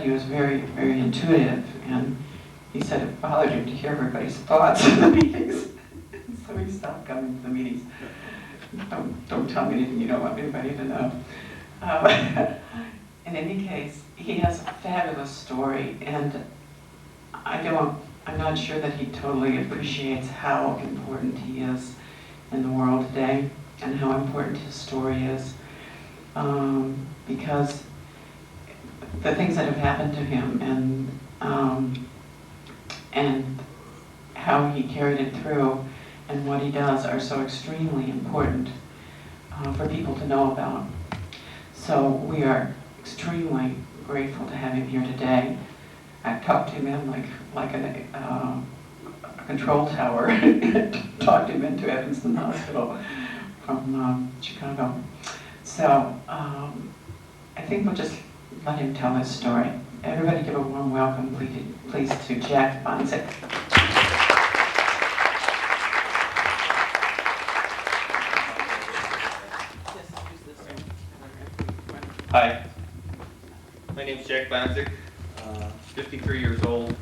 he was very, very intuitive, and he said it bothered him to hear everybody's thoughts in the meetings. So he stopped coming to the meetings. Don't tell me anything you don't want anybody to know. In any case, he has a fabulous story, and I'm not sure that he totally appreciates how important he is in the world today and how important his story is, because the things that have happened to him and how he carried it through and what he does are so extremely important for people to know about. So we are extremely grateful to have him here today. I talked him in like a control tower, talked him into Evanston Hospital from Chicago. So I think we'll just let him tell his story. Everybody give a warm welcome, please, to Jack Bonczyk. Hi, my name is Jack Bonczyk, 53 years old.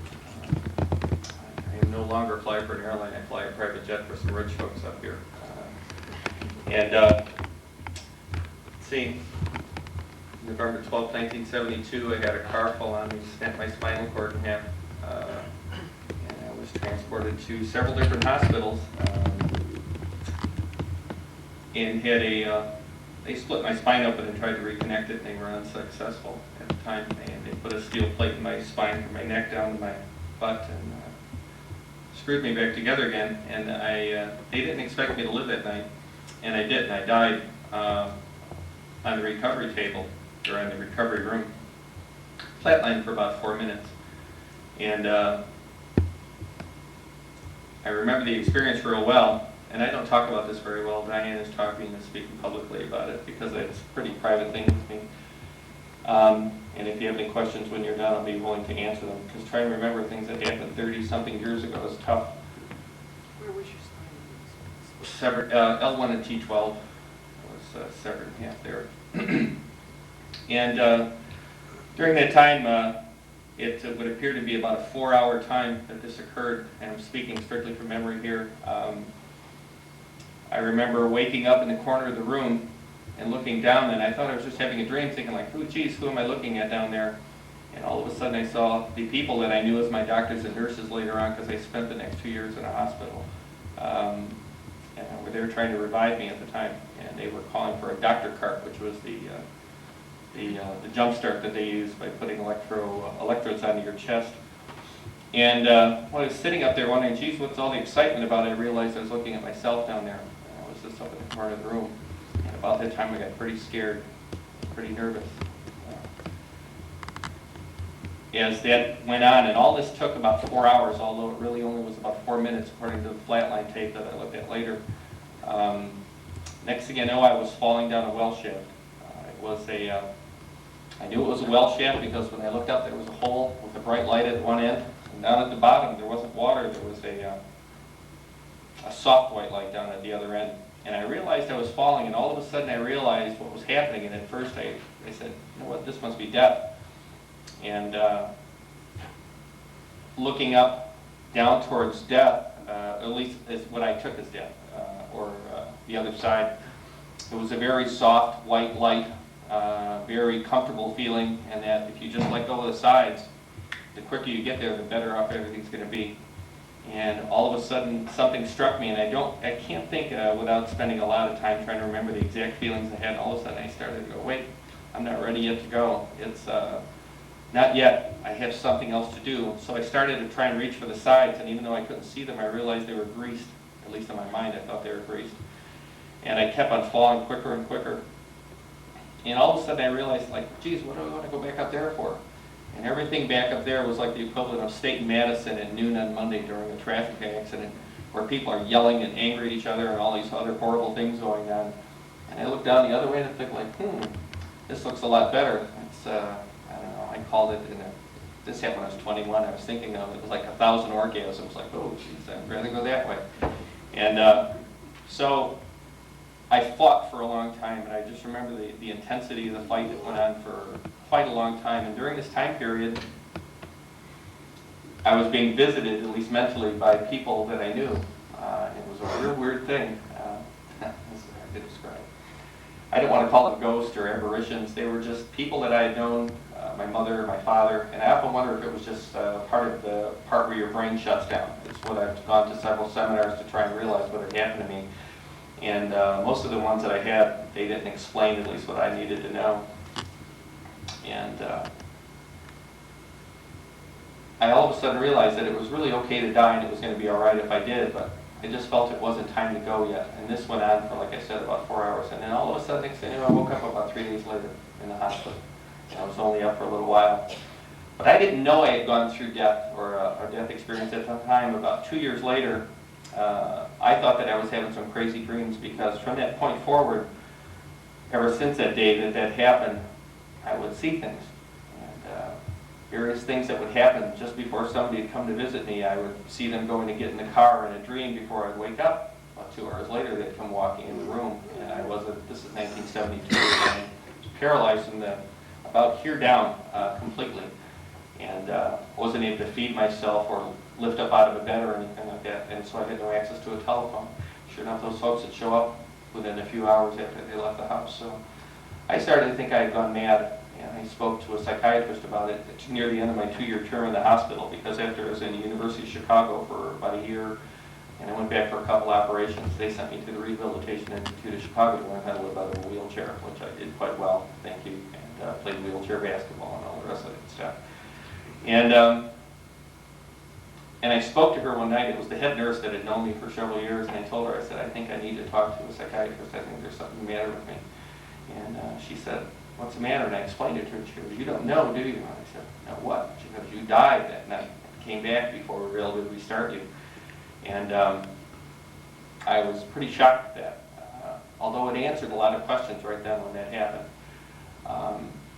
I am no longer flying for an airline. I fly a private jet for some rich folks up here. Let's see, November 12, 1972, I had a car fall on me, snapped my spinal cord in half, and I was transported to several different hospitals, and had they split my spine open and tried to reconnect it, and they were unsuccessful at the time. And they put a steel plate in my spine from my neck down to my butt and screwed me back together again. And they didn't expect me to live that night, and I did. And I died on the recovery table, or in the recovery room, flatlined for about 4 minutes. And I remember the experience real well. And I don't talk about this very well. Diane is talking and speaking publicly about it because it's a pretty private thing with me. And if you have any questions when you're done, I'll be willing to answer them. Because trying to remember things that happened 30-something years ago is tough. Where was your spine? Severed, L1 and T12 was severed in half there. And during that time, it would appear to be about a 4-hour time that this occurred. And I'm speaking strictly from memory here. I remember waking up in the corner of the room and looking down, and I thought I was just having a dream, thinking like, oh geez, who am I looking at down there? And all of a sudden I saw the people that I knew as my doctors and nurses later on, because I spent the next 2 years in a hospital. And were there trying to revive me at the time, and they were calling for a doctor cart, which was the jump start that they use by putting electrodes onto your chest. And when I was sitting up there wondering, geez, what's all the excitement about, I realized I was looking at myself down there. And I was just up in the corner of the room. And about that time I got pretty scared, pretty nervous. As that went on, and all this took about 4 hours, although it really only was about 4 minutes according to the flatline tape that I looked at later. Next thing I know, I was falling down a well shaft. I knew it was a well shaft because when I looked up, there was a hole with a bright light at one end. And down at the bottom, there wasn't water, there was a soft white light down at the other end. And I realized I was falling, and all of a sudden I realized what was happening. And at first I said, you know what, this must be death. And looking up, down towards death, at least is what I took as death, or the other side, it was a very soft white light, very comfortable feeling, and that if you just let go of the sides, the quicker you get there, the better off everything's going to be. And all of a sudden, something struck me, and I can't think without spending a lot of time trying to remember the exact feelings I had. And all of a sudden, I started to go, wait, I'm not ready yet to go. It's not yet. I have something else to do. So I started to try and reach for the sides, and even though I couldn't see them, I realized they were greased. At least in my mind, I thought they were greased. And I kept on falling quicker and quicker. And all of a sudden, I realized, like, geez, what do I want to go back up there for? And everything back up there was like the equivalent of State and Madison at noon on Monday during a traffic accident, where people are yelling and angry at each other and all these other horrible things going on. And I looked down the other way and I think like, this looks a lot better. It's, I don't know, I called it, this happened when I was 21, I was thinking of it was like 1,000 orgasms, like, oh geez, I'd rather go that way. And so I fought for a long time, and I just remember the intensity of the fight that went on for quite a long time. And during this time period, I was being visited, at least mentally, by people that I knew. It was a real weird thing. It's hard to describe. I didn't want to call them ghosts or apparitions. They were just people that I had known, my mother, my father, and I often wonder if it was just part of the part where your brain shuts down. It's what I've gone to several seminars to try and realize what had happened to me. And most of the ones that I had, they didn't explain at least what I needed to know. And I all of a sudden realized that it was really okay to die and it was going to be all right if I did, but I just felt it wasn't time to go yet. And this went on for, like I said, about 4 hours. And then all of a sudden, next thing you know, I woke up about 3 days later in the hospital. And I was only up for a little while. But I didn't know I had gone through death or a death experience at the time. About 2 years later, I thought that I was having some crazy dreams, because from that point forward, ever since that day that happened, I would see things. And various things that would happen just before somebody had come to visit me. I would see them going to get in the car in a dream before I'd wake up. About 2 hours later, they'd come walking in the room, and I wasn't, this is 1972, and I was paralyzed from about here down completely, and wasn't able to feed myself or lift up out of a bed or anything like that, and so I had no access to a telephone. Sure enough, those folks would show up within a few hours after they left the house. So I started to think I had gone mad. And I spoke to a psychiatrist about it near the end of my 2-year term in the hospital, because after I was in the University of Chicago for about a year, and I went back for a couple operations, they sent me to the Rehabilitation Institute of Chicago to learn how to live out of a wheelchair, which I did quite well, thank you, and played wheelchair basketball and all the rest of that stuff. And I spoke to her one night. It was the head nurse that had known me for several years, and I told her, I said, I think I need to talk to a psychiatrist. I think there's something the matter with me. And she said, what's the matter? And I explained it to her. She goes, you don't know, do you? And I said, no, what? She goes, you died that night. Came back before we were able to restart you. And I was pretty shocked at that, although it answered a lot of questions right then when that happened.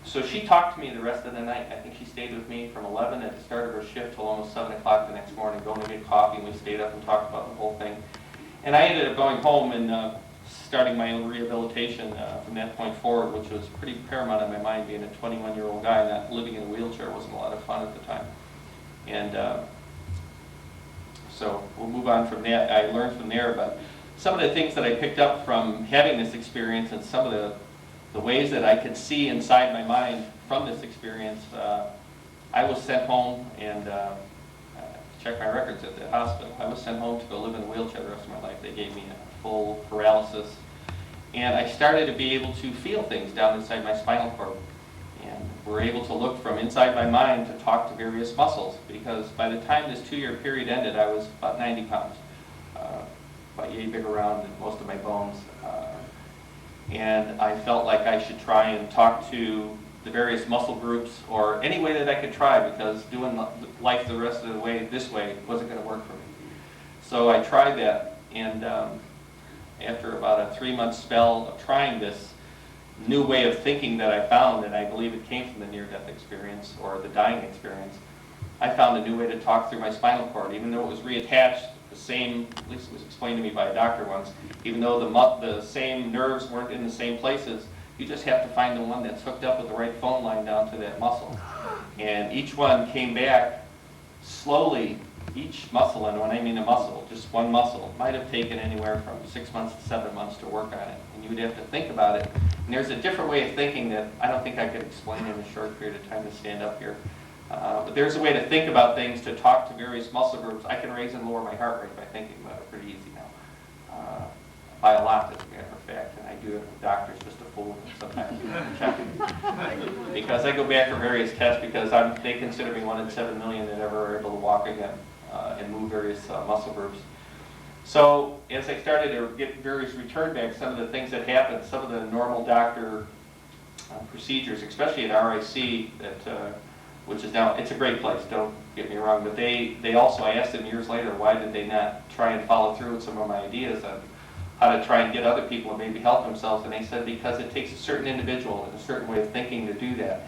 So she talked to me the rest of the night. I think she stayed with me from 11 at the start of her shift till almost 7 o'clock the next morning, going to get coffee, and we stayed up and talked about the whole thing. And I ended up going home and starting my own rehabilitation from that point forward, which was pretty paramount in my mind. Being a 21-year-old guy, not living in a wheelchair wasn't a lot of fun at the time. And so we'll move on from that. I learned from there, but some of the things that I picked up from having this experience, and some of the ways that I could see inside my mind from this experience, I was sent home and check my records at the hospital. I was sent home to go live in a wheelchair the rest of my life. They gave me a full paralysis, and I started to be able to feel things down inside my spinal cord, and were able to look from inside my mind to talk to various muscles, because by the time this 2-year period ended, I was about 90 pounds, about yay big around than most of my bones. And I felt like I should try and talk to the various muscle groups, or any way that I could try, because doing life the rest of the way this way wasn't going to work for me. So I tried that, and after about a 3-month spell of trying this new way of thinking that I found, and I believe it came from the near-death experience or the dying experience, I found a new way to talk through my spinal cord, even though it was reattached. The same, at least it was explained to me by a doctor once, even though the same nerves weren't in the same places, you just have to find the one that's hooked up with the right phone line down to that muscle. And each one came back slowly, each muscle, and when I mean a muscle, just one muscle, might have taken anywhere from 6 months to 7 months to work on it. And you would have to think about it. And there's a different way of thinking that I don't think I could explain in a short period of time to stand up here. But there's a way to think about things, to talk to various muscle groups. I can raise and lower my heart rate by thinking about it pretty easy now. By a lot, as a matter of fact. And I do it with doctors just to fool them sometimes. Because I go back for various tests, because they consider me 1 in 7 million that ever are able to walk again and move various muscle groups. So as I started to get various return back, some of the things that happened, some of the normal doctor procedures, especially at RIC, that which is now, it's a great place, don't get me wrong, but they also, I asked them years later, why did they not try and follow through with some of my ideas on how to try and get other people and maybe help themselves, and they said because it takes a certain individual and a certain way of thinking to do that,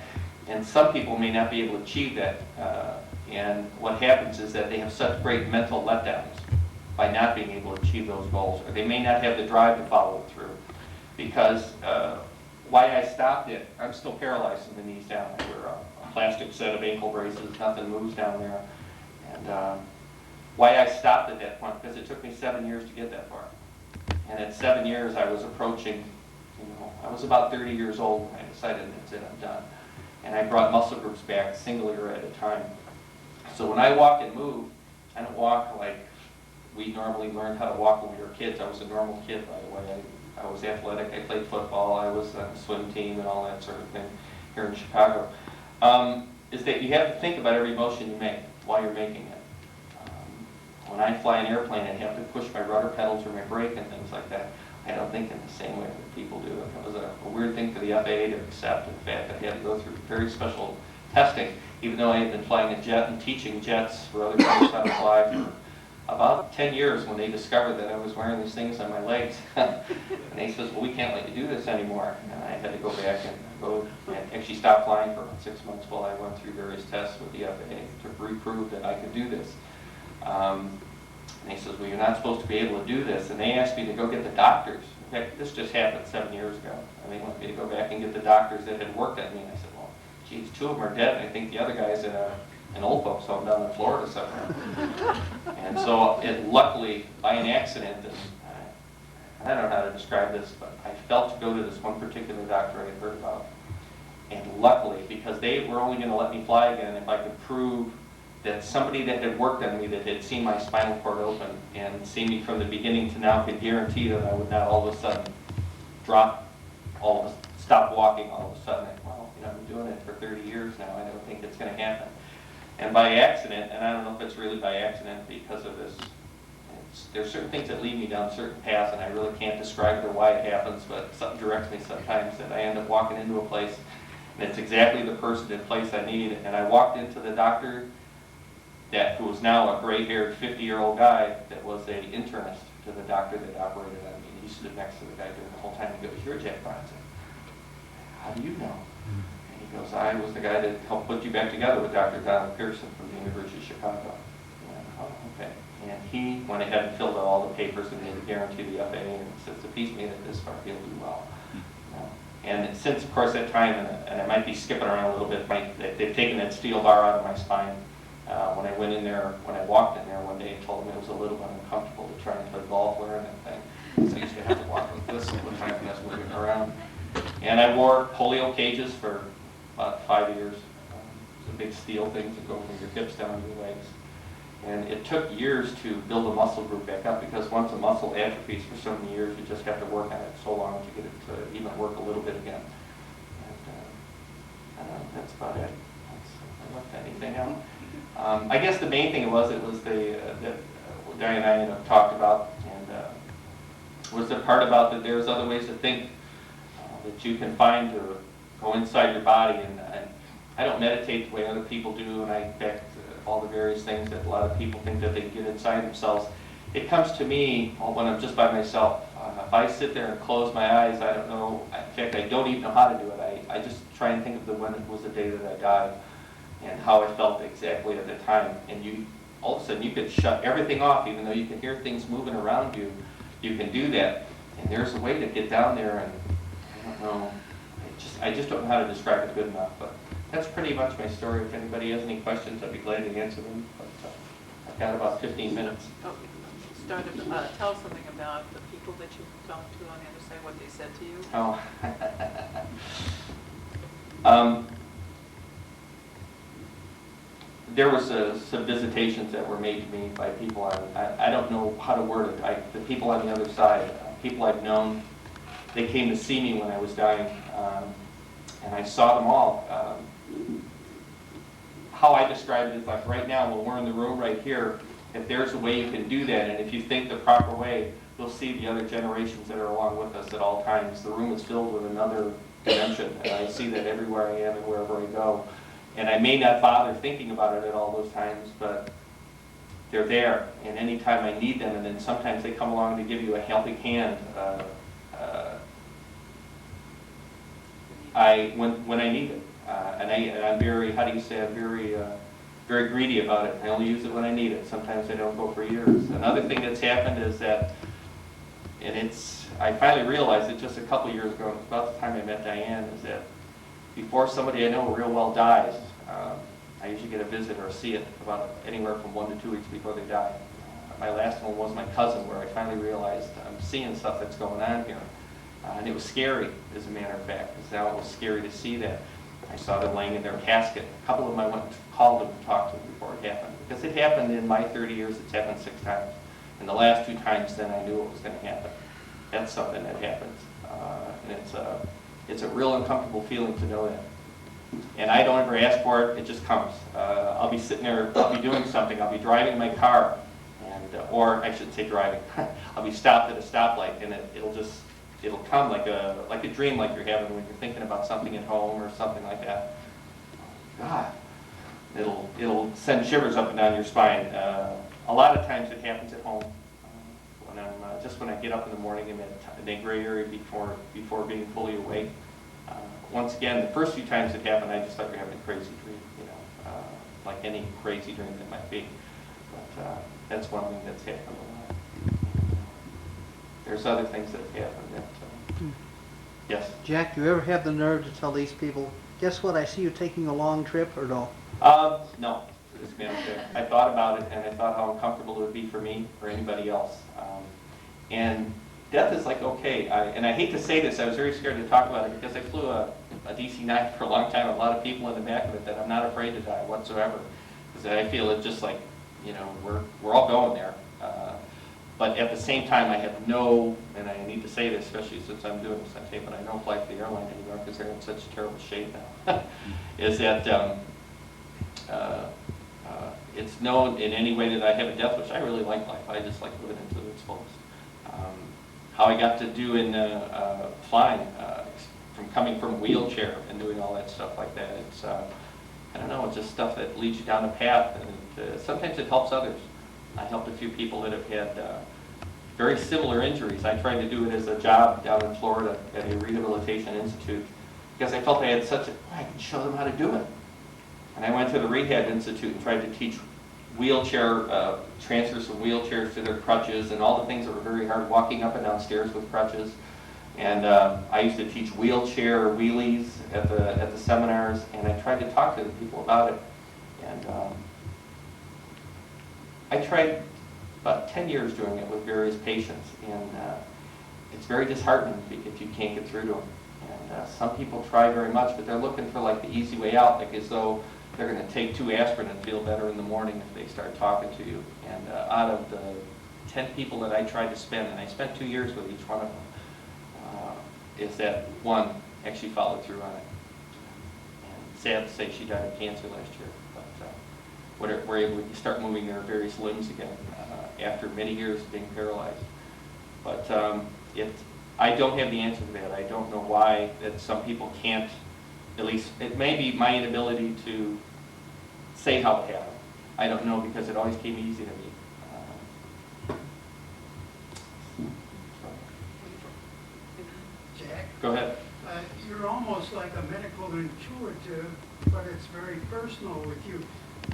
and some people may not be able to achieve that, and what happens is that they have such great mental letdowns by not being able to achieve those goals, or they may not have the drive to follow it through. because why I stopped it, I'm still paralyzed from the knees down. I wear a plastic set of ankle braces, nothing moves down there. And why I stopped at that point, because it took me 7 years to get that far. And at 7 years, I was approaching, I was about 30 years old when I decided that's it, I'm done. And I brought muscle groups back single year at a time. So when I walk and move, I don't walk like we normally learned how to walk when we were kids. I was a normal kid, by the way. I was athletic. I played football. I was on the swim team and all that sort of thing here in Chicago. Is that you have to think about every motion you make while you're making it. When I fly an airplane and have to push my rudder pedals or my brake and things like that, I don't think in the same way that people do. It was a weird thing for the FAA to accept. In fact, I had to go through very special testing, even though I had been flying a jet and teaching jets for other people how to fly for about 10 years when they discovered that I was wearing these things on my legs. And they said, well, we can't let you do this anymore. And I had to go back and actually stop flying for about 6 months while I went through various tests with the FAA to reprove that I could do this. And he says, well, you're not supposed to be able to do this. And they asked me to go get the doctors. In fact, this just happened 7 years ago. And they wanted me to go back and get the doctors that had worked on me. And I said, well, geez, 2 of them are dead. And I think the other guy's in an old folks home down in Florida somewhere. And so luckily, by an accident, and I don't know how to describe this, but I felt to go to this one particular doctor I had heard about. And luckily, because they were only going to let me fly again if I could prove that somebody that had worked on me, that had seen my spinal cord open and seen me from the beginning to now, could guarantee that I would not all of a sudden stop walking all of a sudden. Well, I've been doing it for 30 years now. I don't think it's going to happen. And by accident, and I don't know if it's really by accident because of this, there's certain things that lead me down certain paths, and I really can't describe why it happens, but something directs me sometimes that I end up walking into a place, and it's exactly the person and place I need. And I walked into the doctor who was now a gray-haired 50-year-old guy that was an internist to the doctor that operated on me. And he stood next to the guy during the whole time. He goes, "You're Jack Bonczyk." I said, "How do you know?" And he goes, "I was the guy that helped put you back together with Dr. Donald Pearson from the University of Chicago." And I, "Oh, okay." And he went ahead and filled out all the papers and made a guarantee to the FAA, and says, "If he's made it this far, he'll do well." And since, of course, that time, and I might be skipping around a little bit, they've taken that steel bar out of my spine. When I went in there, when I walked in there one day, I told them it was a little bit uncomfortable to try and play golf wearing that thing. So I used to have to walk with this all the time when I was moving around. And I wore polio cages for about 5 years. The big steel things that go from your hips down to your legs. And it took years to build a muscle group back up, because once a muscle atrophies for so many years, you just have to work on it so long to get it to even work a little bit again. And I don't know, that's about it. I left anything out. I guess the main thing it was that Diane and I talked about, and was the part about that there's other ways to think that you can find to go inside your body. And I don't meditate the way other people do, and in fact, all the various things that a lot of people think that they can get inside themselves. It comes to me when I'm just by myself. If I sit there and close my eyes, I don't know. In fact, I don't even know how to do it. I just try and think of when it was the day that I died, and how I felt exactly at the time. And all of a sudden, you could shut everything off, even though you can hear things moving around you. You can do that, and there's a way to get down there. And I don't know. I just don't know how to describe it good enough. But that's pretty much my story. If anybody has any questions, I'd be glad to answer them. But I've got about 15 minutes. Tell us something about the people that you talked to on the other side, what they said to you. Oh. There was some visitations that were made to me by people I don't know how to word it. The people on the other side, people I've known, they came to see me when I was dying, and I saw them all. How I describe it is like right now, when we're in the room right here, if there's a way you can do that, and if you think the proper way, you'll see the other generations that are along with us at all times. The room is filled with another dimension, and I see that everywhere I am and wherever I go. And I may not bother thinking about it at all those times, but they're there, and anytime I need them, and then sometimes they come along to give you a helping hand when I need it. And I'm very, how do you say, I'm very greedy about it. I only use it when I need it. Sometimes I don't go for years. Another thing that's happened is that And I finally realized it just a couple years ago, about the time I met Diane, is that before somebody I know real well dies, I usually get a visit or see it about anywhere from 1 to 2 weeks before they die. My last one was my cousin, where I finally realized I'm seeing stuff that's going on here. And it was scary, as a matter of fact, because now it was scary to see that. I saw them laying in their casket. A couple of them I went and called them and talked to them before it happened. Because it happened in my 30 years, it's happened 6 times. And the last 2 times then I knew it was going to happen. That's something that happens. And it's a real uncomfortable feeling to know that. And I don't ever ask for it, it just comes. I'll be sitting there, I'll be doing something, I'll be driving my car, and or I shouldn't say driving, I'll be stopped at a stoplight, and it'll come like a dream, like you're having when you're thinking about something at home or something like that. God, it'll send shivers up and down your spine. A lot of times it happens at home. When when I get up in the morning, I'm in the gray area before being fully awake. Once again, the first few times it happened, I just thought you're having a crazy dream, like any crazy dream that might be. But that's one thing that's happened a lot. There's other things that have happened that, yes? Jack, do you ever have the nerve to tell these people, guess what, I see you taking a long trip, or no? No. I thought about it, and I thought how uncomfortable it would be for me or anybody else. And death is like, okay, and I hate to say this, I was very scared to talk about it because I flew a DC-9 for a long time, a lot of people in the back of it, that I'm not afraid to die whatsoever. Because I feel it's just like, we're all going there. But at the same time, I have no, and I need to say this, especially since I'm doing this on tape, and I don't fly for the airline anymore because they're in such terrible shape now, is that it's known in any way that I have a death wish. I really like life. I just like living it to its fullest. How I got to do in flying, from coming from a wheelchair and doing all that stuff like that. It's, I don't know, it's just stuff that leads you down a path, and sometimes it helps others. I helped a few people that have had very similar injuries. I tried to do it as a job down in Florida at a rehabilitation institute because I felt I had I can show them how to do it. And I went to the Rehab Institute and tried to teach transfers from wheelchairs to their crutches and all the things that were very hard, walking up and down stairs with crutches. And I used to teach wheelchair wheelies at the seminars, and I tried to talk to the people about it. And I tried about 10 years doing it with various patients, and it's very disheartening if you can't get through to them. And some people try very much, but they're looking for like the easy way out, like as though they're going to take 2 aspirin and feel better in the morning if they start talking to you. And out of the 10 people that I tried to spend, and I spent 2 years with each one of them, is that one actually followed through on it. And sad to say, she died of cancer last year. But we're able to start moving their various limbs again after many years of being paralyzed. But I don't have the answer to that. I don't know why that some people can't. At least it may be my inability to say how it happened. I don't know, because it always came easy to me. Jack, Go ahead. you're almost like a medical intuitive, but it's very personal with you.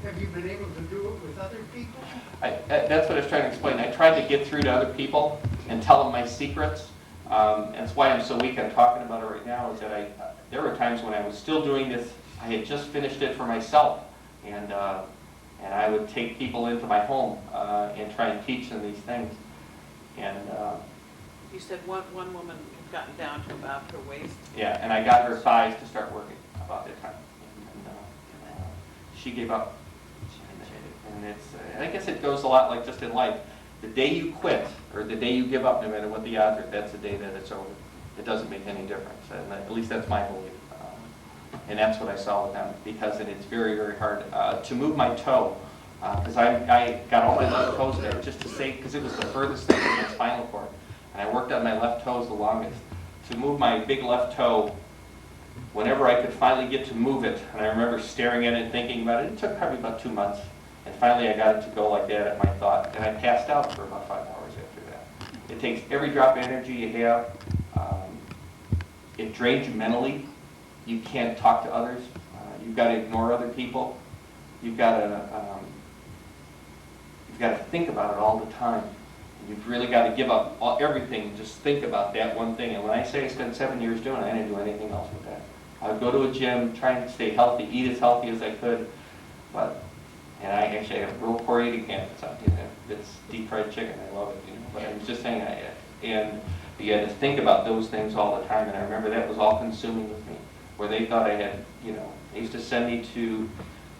Have you been able to do it with other people? That's what I was trying to explain. I tried to get through to other people and tell them my secrets. That's why I'm so weak on talking about it right now, is that there were times when I was still doing this. I had just finished it for myself, and I would take people into my home and try and teach them these things. And You said one woman had gotten down to about her waist. yeah, and I got her thighs to start working about that time. And she gave up. And I guess it goes a lot like just in life. The day you quit, or the day you give up, no matter what the odds are, that's the day that it's over. It doesn't make any difference, and at least that's my belief. And that's what I saw with them, because it's very, very hard to move my toe, because I got all my left toes there just to say, because it was the furthest thing from my spinal cord, and I worked on my left toes the longest. To move my big left toe, whenever I could finally get to move it, and I remember staring at it and thinking about it, it took probably about 2 months. And finally I got it to go like that at my thought, and I passed out for about 5 hours after that. It takes every drop of energy you have. It drains you mentally. You can't talk to others. You've got to ignore other people. You've got to think about it all the time. You've really got to give up everything and just think about that one thing. And when I say I spent 7 years doing it, I didn't do anything else with that. I would go to a gym, try and stay healthy, eat as healthy as I could, and I actually have real poor eating habits. It's deep fried chicken, I love it, but I was just saying, and you had to think about those things all the time, and I remember that was all consuming with me, where they thought I had, they used to send me to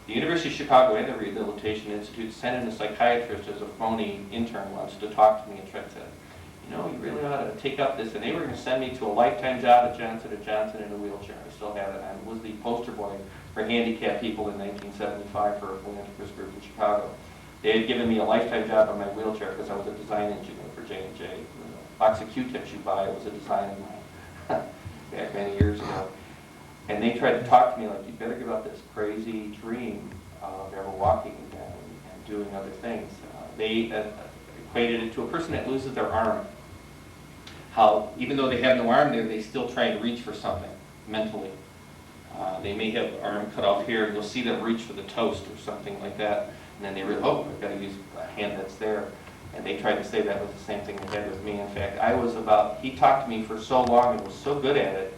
the University of Chicago and the Rehabilitation Institute, sent in a psychiatrist as a phony intern once to talk to me and try to say, you really ought to take up this. And they were going to send me to a lifetime job at Johnson & Johnson in a wheelchair. I still have it. I was the poster boy for handicapped people in 1975 for a philanthropist group in Chicago. They had given me a lifetime job on my wheelchair because I was a design engineer for J&J. The box of Q-tips you buy, it was a design of mine back many years ago. And they tried to talk to me like, you better give up this crazy dream of ever walking again and doing other things. They equated it to a person that loses their arm. How, even though they have no arm there, they still try to reach for something mentally. They may have an arm cut off here, and you'll see them reach for the toast or something like that. And then they realize, oh, I've got to use a hand that's there. And they tried to say that was the same thing they had with me. In fact, he talked to me for so long and was so good at it.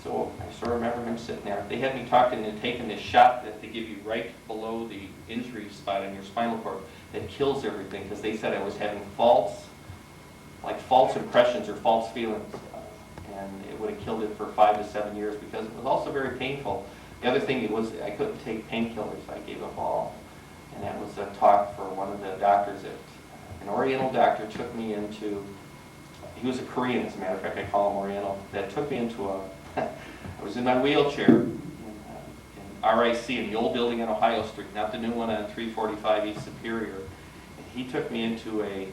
So I sort of remember him sitting there. They had me talking and taking this shot that they give you right below the injury spot in your spinal cord that kills everything, because they said I was having false impressions or false feelings. And it would have killed it for 5 to 7 years because it was also very painful. The other thing was I couldn't take painkillers. I gave up all. And that was a talk for one of the doctors. An Oriental doctor took me into, he was a Korean, as a matter of fact, I call him Oriental, that took me into I was in my wheelchair in RIC in the old building on Ohio Street, not the new one on 345 East Superior. And he took me into a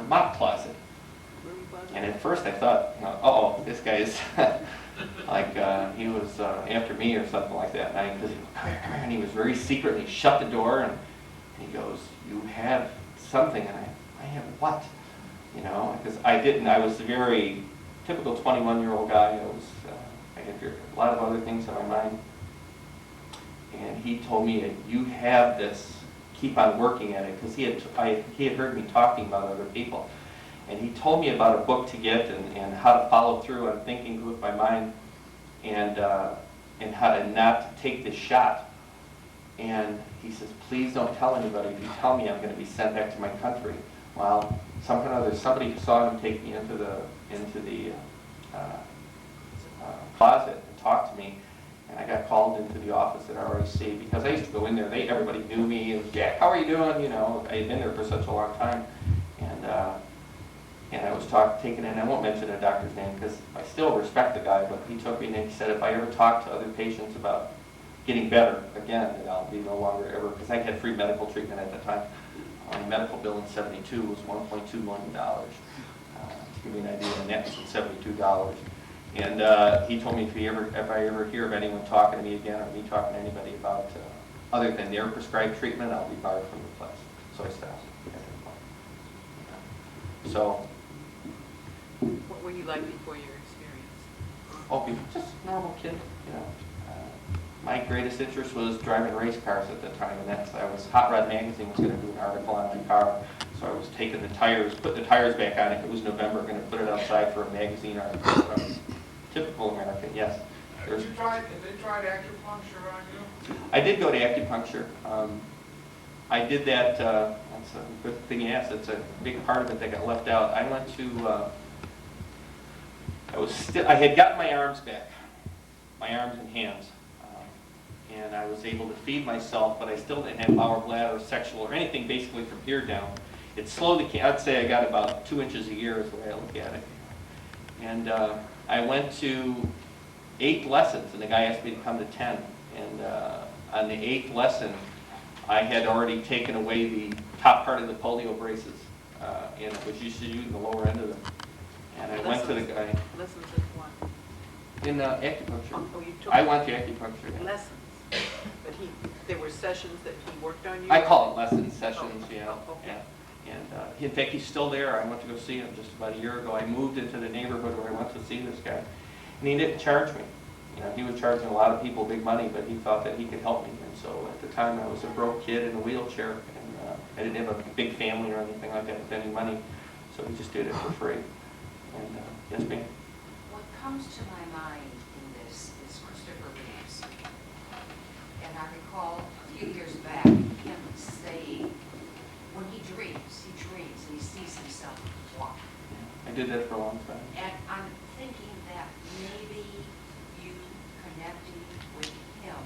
mop closet. And at first I thought, uh-oh, this guy is like he was after me or something like that. And come here, and he was very secret. And he shut the door and he goes, you have something. And I have what? Because I was a very typical 21-year-old guy. I had a lot of other things in my mind. And he told me, you have this, keep on working at it, because he had heard me talking about other people. And he told me about a book to get and how to follow through on thinking with my mind and how to not take this shot. And he says, please don't tell anybody. If you tell me, I'm going to be sent back to my country. Well, somebody saw him take me into the closet and talk to me. And I got called into the office at RIC because I used to go in there. Everybody knew me. It was, Jack, how are you doing? I had been there for such a long time. And I was taken in. I won't mention the doctor's name because I still respect the guy, but he took me in and he said if I ever talk to other patients about getting better again, then I'll be no longer ever, because I had free medical treatment at the time. My medical bill in '72 was $1.2 million. To give you an idea, the net was $72. And he told me if I ever hear of anyone talking to me again or me talking to anybody about other than their prescribed treatment, I'll be barred from the place. So I stopped at that point. So. What were you like before your experience? Oh, just a normal kid, My greatest interest was driving race cars at the time, and Hot Rod Magazine was going to do an article on my car, so I was taking the tires, putting the tires back on. If it was November, going to put it outside for a magazine article. So I was typical American, yes. Did they try acupuncture on you? I did go to acupuncture. I did that. That's a good thing you asked. It's a big part of it that got left out. I went to. I had gotten my arms back, my arms and hands, and I was able to feed myself, but I still didn't have bowel, bladder, sexual, or anything basically from here down. It slowly came. I'd say I got about 2 inches a year is the way I look at it. And I went to 8 lessons, and the guy asked me to come to 10. And on the 8th lesson, I had already taken away the top part of the polio braces, and it was used to using the lower end of them. And I went to the guy. Lessons in what? In acupuncture. Oh, you took I went to acupuncture. Yeah. lessons, but there were sessions that he worked on you? I call it lessons, sessions, Oh, yeah. oh, okay. Yeah. And in fact, he's still there. I went to go see him just about a year ago. I moved into the neighborhood where I went to see this guy, and he didn't charge me. He was charging a lot of people big money, but he thought that he could help me. And so at the time, I was a broke kid in a wheelchair, and I didn't have a big family or anything like that with any money, so we just did it for free. And yes, ma'am. What comes to my mind in this is Christopher Reeves. And I recall a few years back him saying, when he dreams and he sees himself walk. I did that for a long time. And I'm thinking that maybe you connecting with him,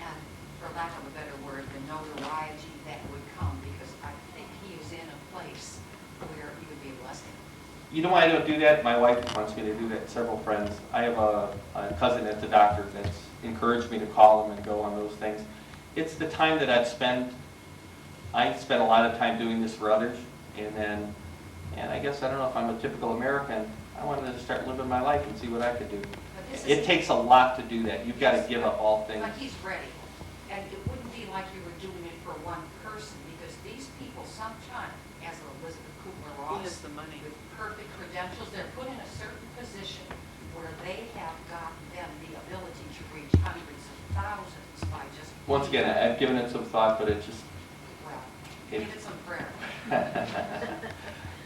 and for lack of a better word, the notoriety that would come, because I think he is in a place where he would be a blessing. You know why I don't do that? My wife wants me to do that, several friends. I have a cousin that's a doctor that's encouraged me to call him and go on those things. It's the time that I spend a lot of time doing this for others, and I guess, I don't know if I'm a typical American, I wanted to start living my life and see what I could do. It takes a lot to do that. You've got to give up all things. But he's ready. And it wouldn't be like you were doing it for one person, because these people sometimes, as Elizabeth He Kubler-Ross, has the money. with perfect credentials, they're put in a certain position where they have got them the ability to reach hundreds of thousands by just... Once again, I've given it some thought, but it just, Well, give it some prayer.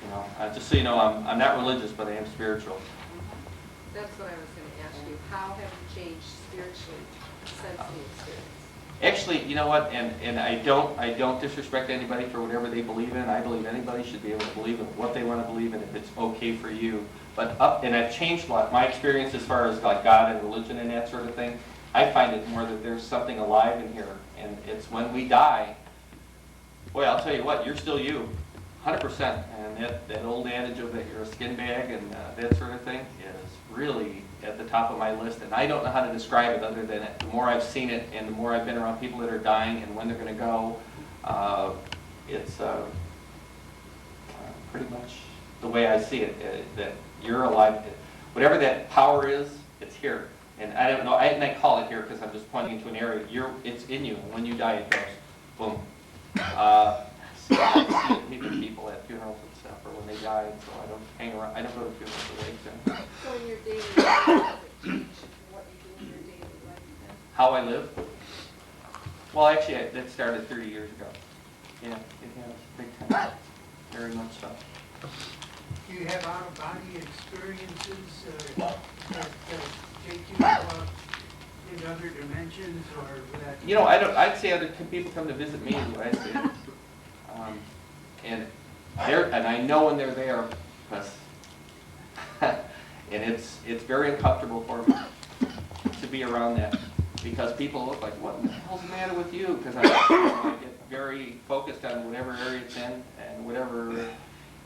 you know, just so you know, I'm not religious, but I am spiritual. That's what I was going to ask you. How have you changed spiritually since the experience? Actually, you know what, and I don't disrespect anybody for whatever they believe in. I believe anybody should be able to believe in what they want to believe in if it's okay for you. But and I've changed a lot. My experience as far as like God and religion and that sort of thing, I find it more that there's something alive in here. And it's when we die, boy, I'll tell you what, you're still you, 100%. And that old adage of that you're a skin bag and that sort of thing is really at the top of my list. And I don't know how to describe it other than it. The more I've seen it and the more I've been around people that are dying and when they're going to go, it's pretty much the way I see it, that you're alive. Whatever that power is, it's here. And I don't know, and I call it here because I'm just pointing to an area. It's in you. And when you die, it goes, boom. I see it, people at funerals and stuff, or when they die, and so I don't hang around. I don't go to funerals for days. So in your daily life, does it change what you do in your daily life then? How I live? Well, actually, that started 30 years ago. Yeah, it has, big time, very much so. Do you have out-of-body experiences that take you in other dimensions or that? You know, I'd say other people come to visit me, is what I say. And I know when they're there, because, and it's very uncomfortable for me to be around that, because people look like, what the hell's the matter with you? Because I get very focused on whatever area it's in and whatever.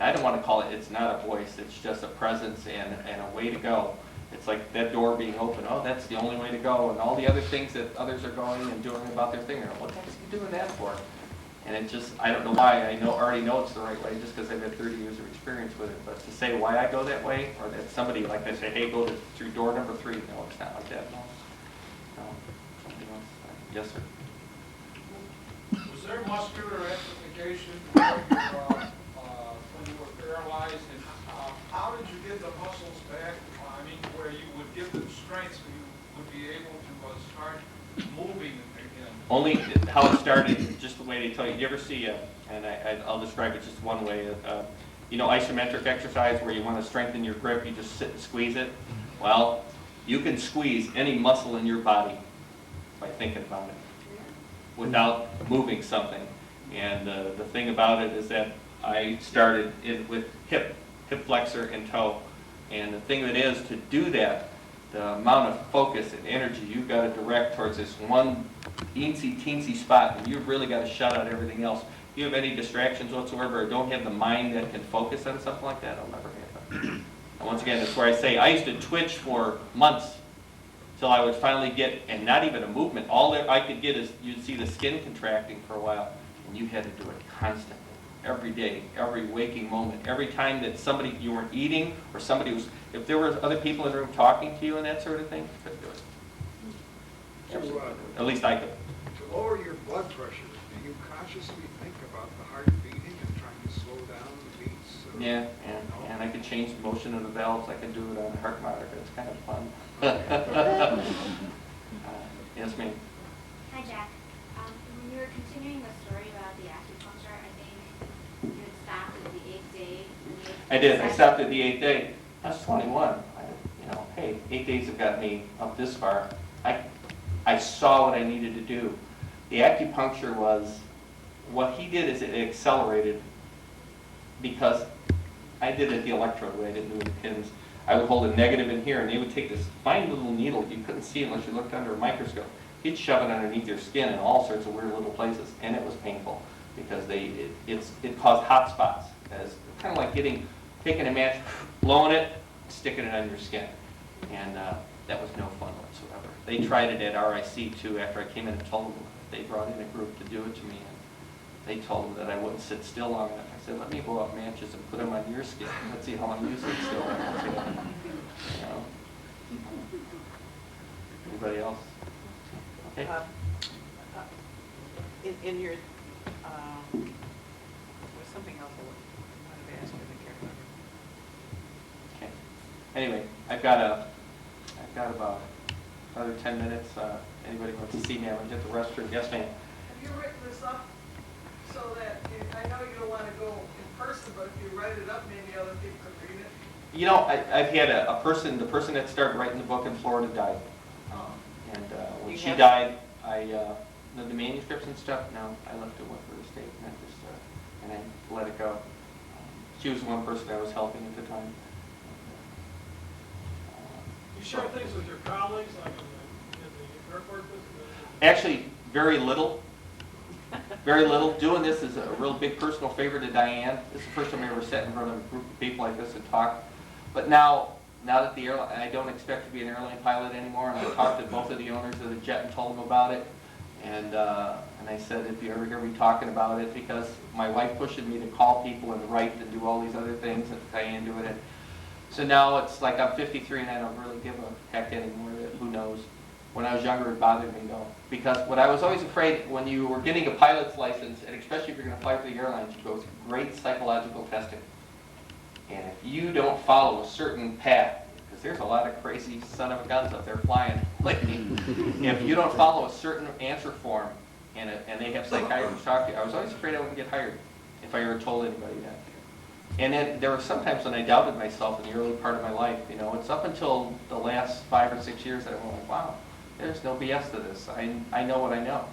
I don't want to call it, it's not a voice, it's just a presence and a way to go. It's like that door being open, oh, that's the only way to go, and all the other things that others are going and doing about their thing, what the heck is he doing that for? And it just, I don't know why, I already know it's the right way, just because I've had 30 years of experience with it. But to say why I go that way, or that somebody, like they say, hey, go through door number 3, no, it's not like that, no. No, something else. Yes, sir. Was there muscular amplification when you were paralyzed, and how did you get the muscles back? I mean, where you would give them strength so you would be able to start moving again? Only how it started, just the way they tell you. You ever see, and I'll describe it just one way, you know, isometric exercise where you want to strengthen your grip, you just sit and squeeze it? Well, you can squeeze any muscle in your body by thinking about it without moving something. And the thing about it is that I started with hip flexor and toe. And the thing that is, to do that, the amount of focus and energy you've got to direct towards this one teensy spot, and you've really got to shut out everything else. If you have any distractions whatsoever, or don't have the mind that can focus on something like that, it'll never happen. And once again, that's where I say, I used to twitch for months till I would finally get, and not even a movement, all that I could get is, you'd see the skin contracting for a while, and you had to do it constantly. Every day, every waking moment, every time that you weren't eating, or somebody was, if there were other people in the room talking to you and that sort of thing, you couldn't do it. Absolutely. At least I could. To lower your blood pressure, do you consciously think about the heart beating and trying to slow down the beats? Yeah, and I could change the motion of the valves. I can do it on a heart monitor. It's kind of fun. Yes, ma'am. Hi, Jack. When you were continuing the story about the acupuncture, I I did. I stopped at the 8th day. I was 21. Hey, 8 days have got me up this far. I saw what I needed to do. The acupuncture was, what he did is it accelerated, because I did it the electrode way. I didn't do it with pins. I would hold a negative in here, and they would take this fine little needle you couldn't see unless you looked under a microscope. He'd shove it underneath your skin in all sorts of weird little places, and it was painful because it caused hot spots. As kind of like taking a match, blowing it, sticking it on your skin, and that was no fun whatsoever. They tried it at RIC too. After I came in and told them, they brought in a group to do it to me, and they told them that I wouldn't sit still long enough. I said, let me blow up matches and put them on your skin. Let's see how long you sit still. You know. Anybody else? Okay. In your, there's something else I wanted to ask you, I can't remember. Okay. Anyway, I've got about another 10 minutes. Anybody wants to see me? I'm going to get the restroom. Yes, ma'am. Have you written this up so that, I know you don't want to go in person, but if you write it up, maybe other people could read it? You know, I've had the person that started writing the book in Florida died. And when she died, the manuscripts and stuff, no, I left it with her estate, and I let it go. She was one person I was helping at the time. You share things with your colleagues, like in the airport business? Actually, very little. Very little. Doing this is a real big personal favor to Diane. This is the first time I ever sat in front of a group of people like this and talked. But now that the airline, I don't expect to be an airline pilot anymore, and I talked to both of the owners of the jet and told them about it. And I said, if you ever hear me talking about it, because my wife pushing me to call people and write and do all these other things, and Diane doing it. So now it's like I'm 53 and I don't really give a heck anymore. Who knows? When I was younger, it bothered me though. Because what I was always afraid, when you were getting a pilot's license, and especially if you're going to fly for the airlines, you go through great psychological testing. And if you don't follow a certain path, because there's a lot of crazy son of a guns out there flying like me, if you don't follow a certain answer form, and they have psychiatrists talk to you, I was always afraid I wouldn't get hired if I ever told anybody that. And then there were some times when I doubted myself in the early part of my life. You know, it's up until the last 5 or 6 years that I'm like, wow, there's no BS to this. I know what I know.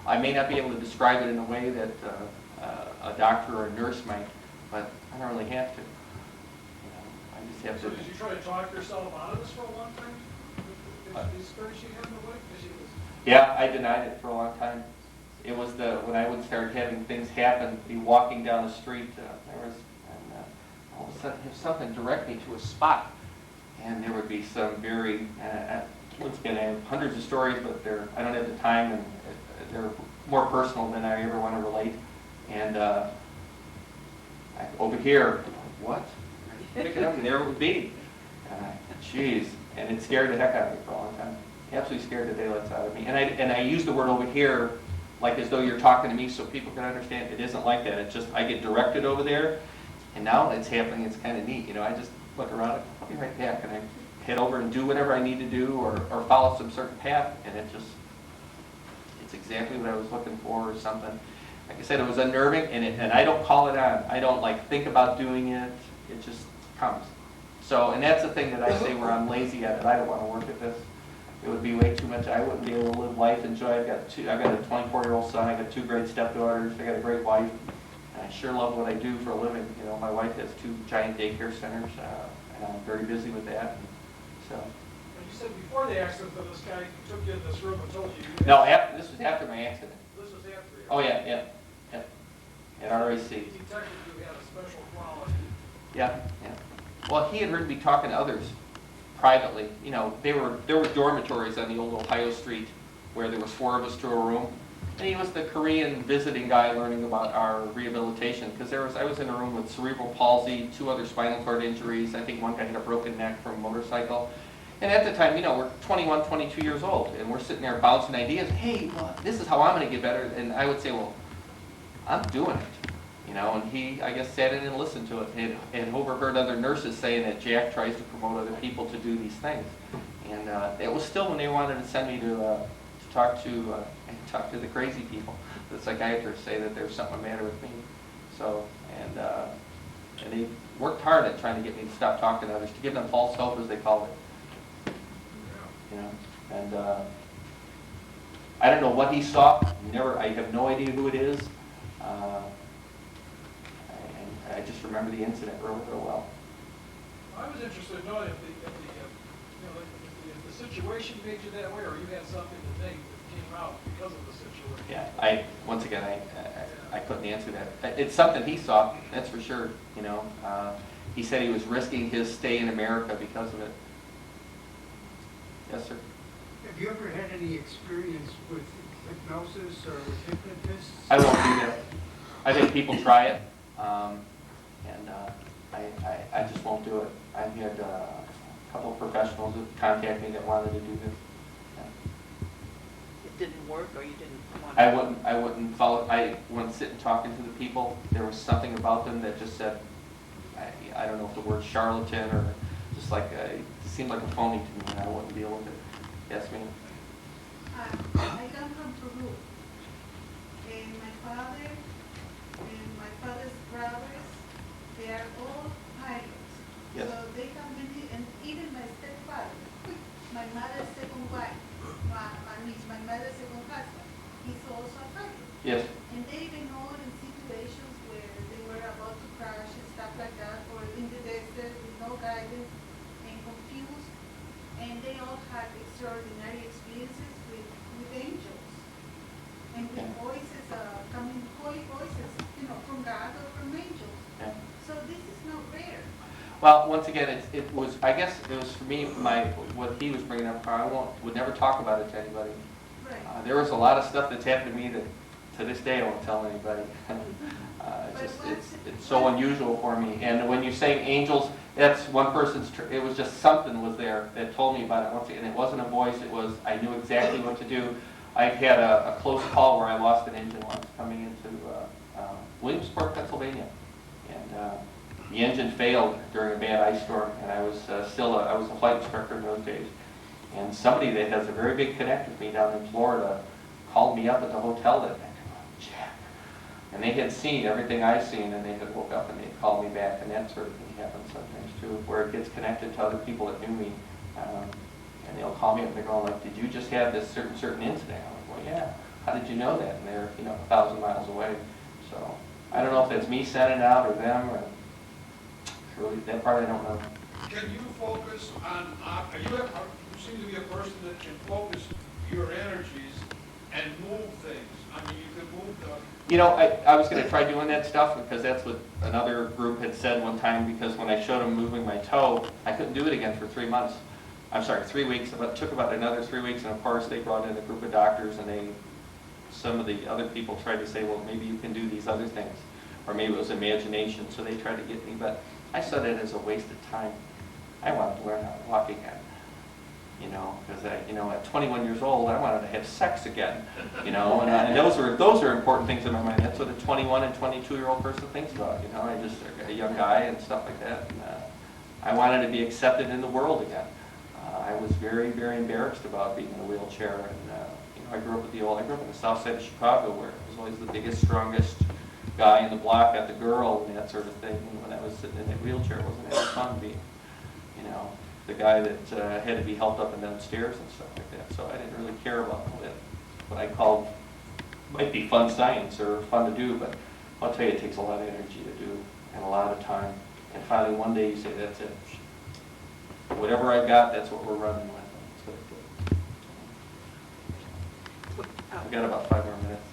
I may not be able to describe it in a way that a doctor or a nurse might, but I don't really have to. You know, I just have So to. did you try to talk yourself out of this for a long time? The experience you had in the way? Yeah, I denied it for a long time. It was when I would start having things happen, be walking down the street, all of a sudden have something direct me to a spot. And there would be some very, once again, I have hundreds of stories, but I don't have the time, and they're more personal than I ever want to relate. And over here, what? Pick it up, and there it would be. Jeez, and it scared the heck out of me for a long time. Absolutely scared the daylights out of me. And I use the word over here like as though you're talking to me so people can understand. It isn't like that. It's just I get directed over there, and now it's happening. It's kind of neat. You know, I just look around, I'll be right back, and I head over and do whatever I need to do or follow some certain path, and it's exactly what I was looking for or something. Like I said, it was unnerving, and I don't call it on. I don't like think about doing it. It just comes. So, and that's the thing that I say where I'm lazy at it. I don't want to work at this. It would be way too much. I wouldn't be able to live life, enjoy. I've got a 24-year-old son. I got 2 great stepdaughters. I got a great wife. And I sure love what I do for a living. You know, my wife has 2 giant daycare centers, and I'm very busy with that. So. And you said before the accident that this guy took you in this room and told you. No, this was after my accident. This was after you. Oh yeah. At RAC. He detected you had a special quality. Yeah. Well, he had heard me talking to others privately. You know, there were dormitories on the old Ohio Street where there was 4 of us to a room. And he was the Korean visiting guy learning about our rehabilitation, because I was in a room with cerebral palsy, 2 other spinal cord injuries. I think one guy had a broken neck from a motorcycle. And at the time, you know, we're 21, 22 years old, and we're sitting there bouncing ideas. Hey, well, this is how I'm going to get better. And I would say, well, I'm doing it. You know, and he, I guess, sat in and listened to it and overheard other nurses saying that Jack tries to promote other people to do these things. And it was still when they wanted to send me to talk to the crazy people. The psychiatrists say that there's something the matter with me. So, and And they worked hard at trying to get me to stop talking to others, to give them false hope, as they called it. You know, and I don't know what he saw. I have no idea who it is. I just remember the incident real well. I was interested in knowing if the situation made you that way, or you had something to think that came out because of the situation. Yeah, once again, I couldn't answer that. It's something he saw, that's for sure. You know, he said he was risking his stay in America because of it. Yes, sir. Have you ever had any experience with hypnosis or with hypnotists? I won't do that. I think people try it, and I just won't do it. I've had a couple of professionals that contact me that wanted to do this. It didn't work, or you didn't want to? I wouldn't follow. I wouldn't sit and talking to the people. There was something about them that just said, I don't know if the word charlatan or just like it seemed like a phony to me, and I wouldn't deal with it. Yes, ma'am. I come from Peru, and my father and my father's brothers, they are all pilots. Yes. So they come with it, and even my stepfather, my mother's second wife, my mother's second husband, he's also a pilot. Yes. And they've been all in situations where they were about to crash and stuff like that, or in the desert with no guidance and confused. And they all had extraordinary experiences with angels and with voices coming, holy voices, from God or from angels. Yeah. So this is not rare. Well, once again, it was. I guess it was for me. What he was bringing up. I would never talk about it to anybody. Right. There was a lot of stuff that's happened to me that to this day I won't tell anybody. It's so unusual for me. And when you say angels, that's one person's. It was just something was there that told me about it once again. It wasn't a voice. It was. I knew exactly what to do. I've had a close call where I lost an engine once coming into Williamsport, Pennsylvania, and the engine failed during a bad ice storm. And I was I was a flight instructor in those days. And somebody that has a very big connect with me down in Florida called me up at the hotel that night. Jack. And they had seen everything I've seen, and they had woke up and they called me back, and that sort of thing happens sometimes too, where it gets connected to other people that knew me. And they'll call me up and they're going like, did you just have this certain incident? I'm like, well, yeah. How did you know that? And they're 1,000 miles away. So I don't know if that's me sending it out or them, or really that part I don't know. Can you focus on, you seem to be a person that can focus your energies and move things. I mean, you can move the... I was going to try doing that stuff because that's what another group had said one time, because when I showed them moving my toe, I couldn't do it again for 3 months. I'm sorry, 3 weeks. It took about another 3 weeks, and of course they brought in a group of doctors, and some of the other people tried to say, well, maybe you can do these other things, or maybe it was imagination, so they tried to get me, but I saw that as a waste of time. I wanted to learn how to walk again. Because at 21 years old, I wanted to have sex again, and those are important things in my mind. That's what a 21 and 22-year-old person thinks about, I just a young guy and stuff like that. And, I wanted to be accepted in the world again. I was very, very embarrassed about being in a wheelchair, and I grew up in the south side of Chicago, where I was always the biggest, strongest guy in the block, got the girl and that sort of thing. And when I was sitting in that wheelchair, it wasn't any fun being, the guy that had to be helped up and down stairs and stuff like that. So I didn't really care about what I called might be fun science or fun to do, but I'll tell you, it takes a lot of energy to do and a lot of time. And finally, one day you say, that's it. Whatever I've got, that's what we're running with. That's what I do. I've got about 5 more minutes.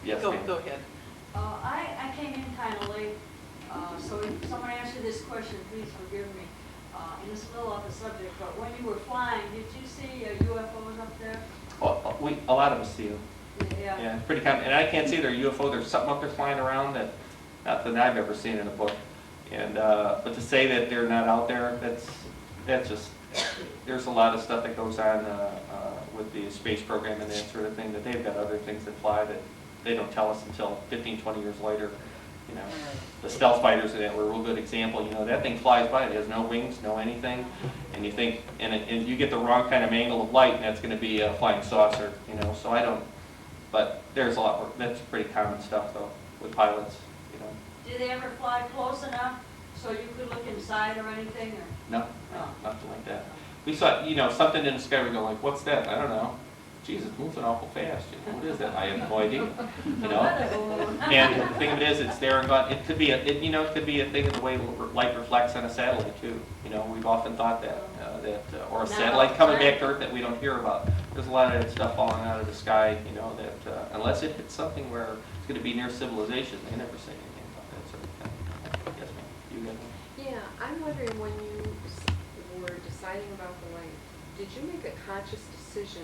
Yes, ma'am. Go ahead. I came in kind of late, so if someone asks you this question, please forgive me. And it's a little off the subject, but when you were flying, did you see UFOs up there? Well, a lot of us see them. Yeah. Yeah, it's pretty common. And I can't see they're UFO. There's something up there flying around that not that I've ever seen in a book. And but to say that they're not out there, that's just, there's a lot of stuff that goes on with the space program and that sort of thing, that they've got other things that fly that they don't tell us until 15, 20 years later. The stealth fighters that were a real good example. That thing flies by. It has no wings, no anything, and you think, and you get the wrong kind of angle of light, and that's going to be a flying saucer. So I don't. But there's a lot more. That's pretty common stuff though with pilots. Did they ever fly close enough so you could look inside or anything, or? No, nothing like that. We saw, something in the sky, we go like, what's that? I don't know. Geez, it's moving awful fast. What is that? I have no idea. And the thing of it is, it's there and gone. It could be it could be a thing of the way light reflects on a satellite too. We've often thought that, or a satellite coming back to Earth that we don't hear about. There's a lot of that stuff falling out of the sky, that unless it hits something where it's going to be near civilization, they never say anything about that sort of thing. Yes, ma'am. You got one? Yeah, I'm wondering when you were deciding about the light, did you make a conscious decision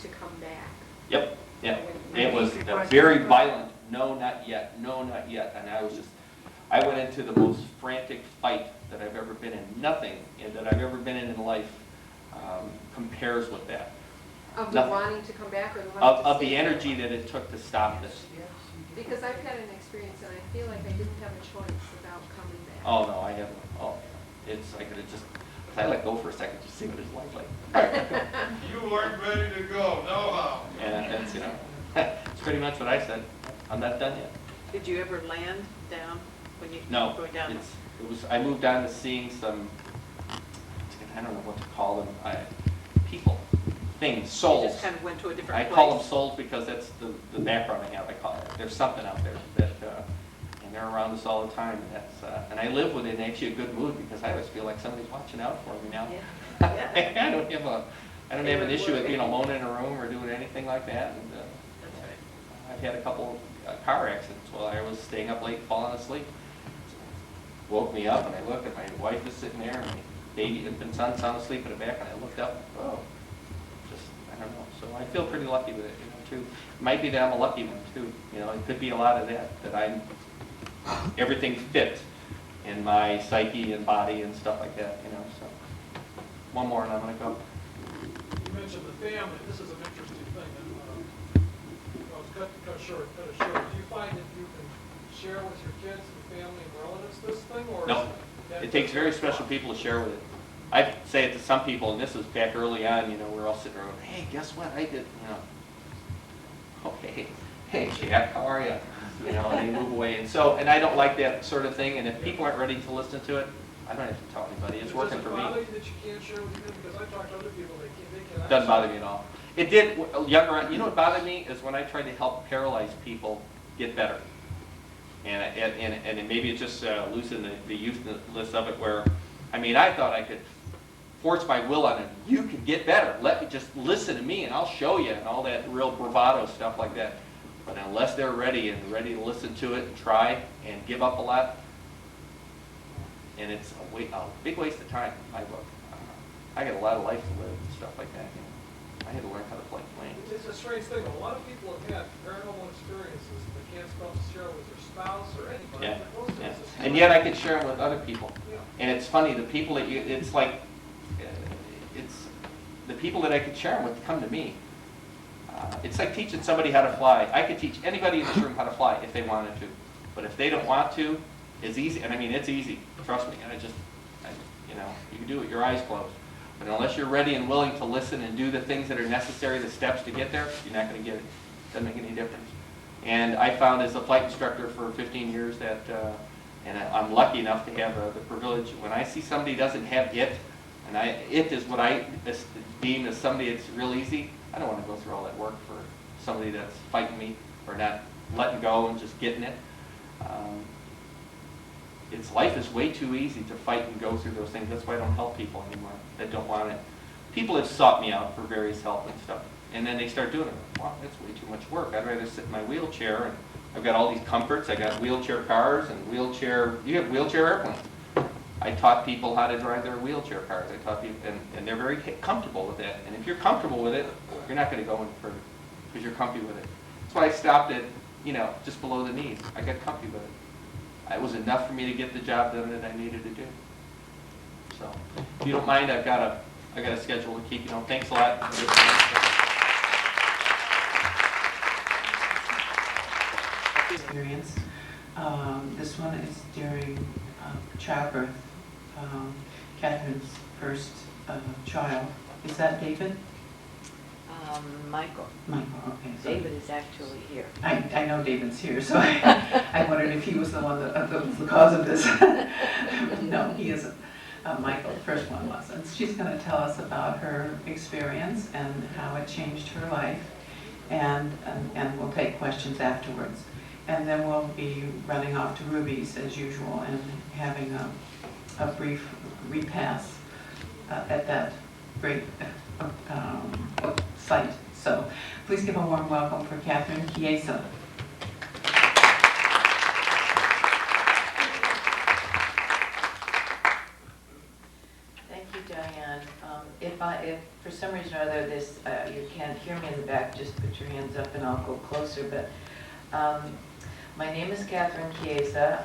to come back? Yep, yeah. It was a very violent, no, not yet, no, not yet. And I went into the most frantic fight that I've ever been in. Nothing that I've ever been in life compares with that. Of the wanting to come back or the wanting to Of stay the there? energy that it took to stop this. Because I've had an experience and I feel like I didn't have a choice about coming back. Oh, no, I haven't. Oh, I could have just, I let go for a second to see what it's like. You weren't ready to go, no how. And that's, it's pretty much what I said. I'm not done yet. Did you ever land down when you No, were going down? I moved on to seeing some, I don't know what to call them, people, things, souls. You just kind of went to a different I place? call them souls because that's the background I have. I call it. There's something out there that, and they're around us all the time. And that's, and I live with it in actually a good mood because I always feel like somebody's watching out for me now. Yeah. I don't have an issue with being alone in a room or doing anything like that. And That's right. I've had a couple car accidents while I was staying up late, falling asleep. Woke me up and I looked and my wife was sitting there and my baby infant son sound asleep in the back and I looked up. Oh, I don't know. So I feel pretty lucky with it, too. Might be that I'm a lucky one too. It could be a lot of that everything fit in my psyche and body and stuff like that, so. One more and I'm gonna go. You mentioned the family, this is an interesting thing, and cut it short. Do you find that you can share with your kids and family and relatives this thing, or? No, it takes very special people to share with it. I say it to some people, and this was back early on, we're all sitting around, hey, guess what I did, okay, hey, Jack, how are you? And they move away, and I don't like that sort of thing, and if people aren't ready to listen to it, I don't have to tell anybody, it's working for me. Does it bother you that you can't share with your kids? Because I've talked to other people, they can't. Doesn't bother me at all. It did, younger on, what bothered me is when I tried to help paralyzed people get better. And maybe it's just loosen the youthfulness of it where, I thought I could force my will on it. You can get better. Let me just listen to me and I'll show you and all that real bravado stuff like that. But unless they're ready to listen to it and try and give up a lot, and it's a big waste of time in my book. I got a lot of life to live and stuff like that. I had to learn how to play planes. It's a strange thing. A lot of people have had paranormal experiences that they can't share with their spouse or anybody. Yeah. And yet I could share them with other people. Yeah. And it's funny, the people that it's like, it's the people that I could share them with come to me. It's like teaching somebody how to fly. I could teach anybody in this room how to fly if they wanted to. But if they don't want to, it's easy. And it's easy. Trust me. You can do it with your eyes closed. But unless you're ready and willing to listen and do the things that are necessary, the steps to get there, you're not going to get it. Doesn't make any difference. And I found as a flight instructor for 15 years that, and I'm lucky enough to have the privilege, when I see somebody doesn't have it, and it is what I deem as somebody that's real easy, I don't want to go through all that work for somebody that's fighting me or not letting go and just getting it. Life is way too easy to fight and go through those things. That's why I don't help people anymore that don't want it. People have sought me out for various help and stuff. And then they start doing it. Wow, that's way too much work. I'd rather sit in my wheelchair and I've got all these comforts. I got wheelchair cars and you have wheelchair airplanes. I taught people how to drive their wheelchair cars. I taught people, and they're very comfortable with that. And if you're comfortable with it, you're not going to go any further because you're comfy with it. That's why I stopped at, just below the knees. I got comfy with it. It was enough for me to get the job done that I needed to do. So, if you don't mind, I got a schedule to keep. Thanks a lot. Experience. This one is during childbirth. Catherine's first child. Is that David? Michael. Michael, okay. So David is actually here. I know David's here, so I wondered if he was the one that was the cause of this. No, he isn't. Michael, the first one was. And she's going to tell us about her experience and how it changed her life. And we'll take questions afterwards. And then we'll be running off to Ruby's as usual and having a brief repass at that great site. So please give a warm welcome for Caterine Chiesa. Thank you, Diane. If for some reason or other this you can't hear me in the back, just put your hands up and I'll go closer. But my name is Caterine Chiesa.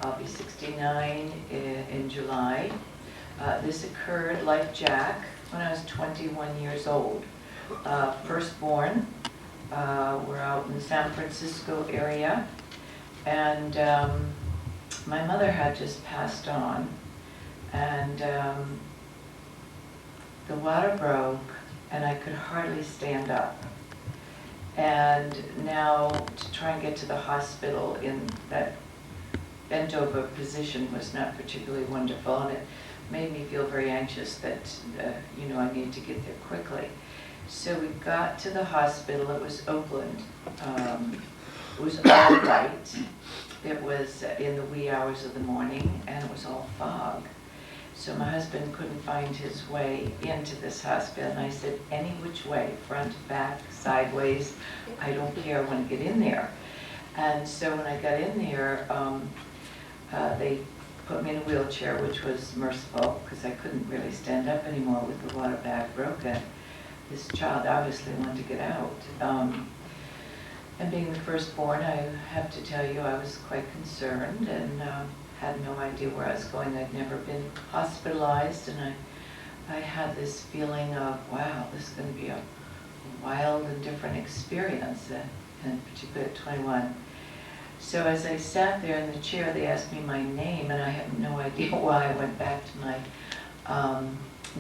I'll be 69 in July. This occurred, like Jack, when I was 21 years old. Firstborn. We're out in the San Francisco area. And my mother had just passed on. And the water broke and I could hardly stand up. And now to try and get to the hospital in that bent over position was not particularly wonderful, and it made me feel very anxious that I needed to get there quickly. So we got to the hospital. It was Oakland. It was all light. It was in the wee hours of the morning, and it was all fog. So my husband couldn't find his way into this hospital, and I said, any which way, front, back, sideways, I don't care, I want to get in there. And so when I got in there, they put me in a wheelchair, which was merciful, because I couldn't really stand up anymore with the water bag broken. This child obviously wanted to get out. And being the firstborn, I have to tell you, I was quite concerned and had no idea where I was going. I'd never been hospitalized, and I had this feeling of, wow, this is going to be a wild and different experience, and particularly at 21. So as I sat there in the chair, they asked me my name, and I have no idea why. I went back to my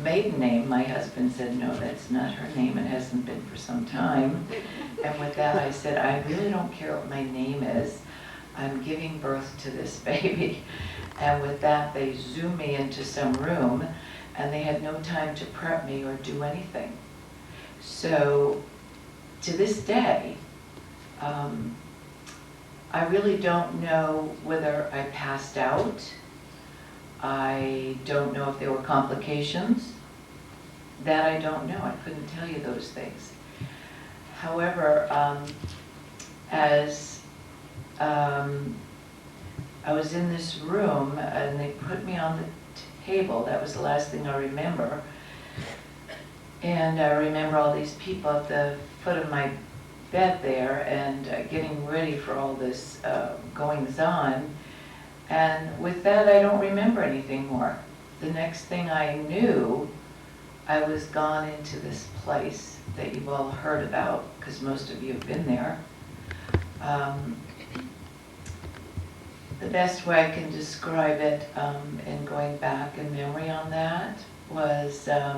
maiden name. My husband said, no, that's not her name. It hasn't been for some time. And with that, I said, I really don't care what my name is. I'm giving birth to this baby. And with that, they zoomed me into some room, and they had no time to prep me or do anything. So to this day, I really don't know whether I passed out. I don't know if there were complications. That I don't know. I couldn't tell you those things. However, as I was in this room and they put me on the table, that was the last thing I remember. And I remember all these people at the foot of my bed there and getting ready for all this goings on. And with that, I don't remember anything more. The next thing I knew, I was gone into this place that you've all heard about, because most of you have been there. The best way I can describe it, in going back in memory on that, was I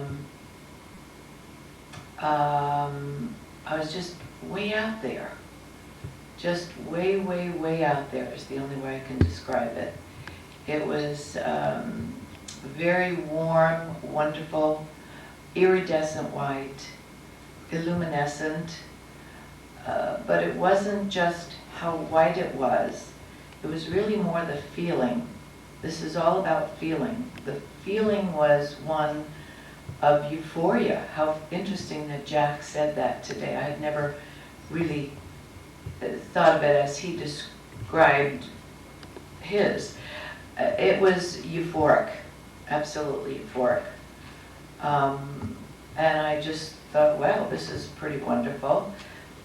was just way out there. Just way, way, way out there is the only way I can describe it. It was very warm, wonderful, iridescent white, illuminescent, but it wasn't just how white it was. It was really more the feeling. This is all about feeling. The feeling was one of euphoria. How interesting that Jack said that today. I had never really thought of it as he described his. It was euphoric, absolutely euphoric. And I just thought, wow, this is pretty wonderful.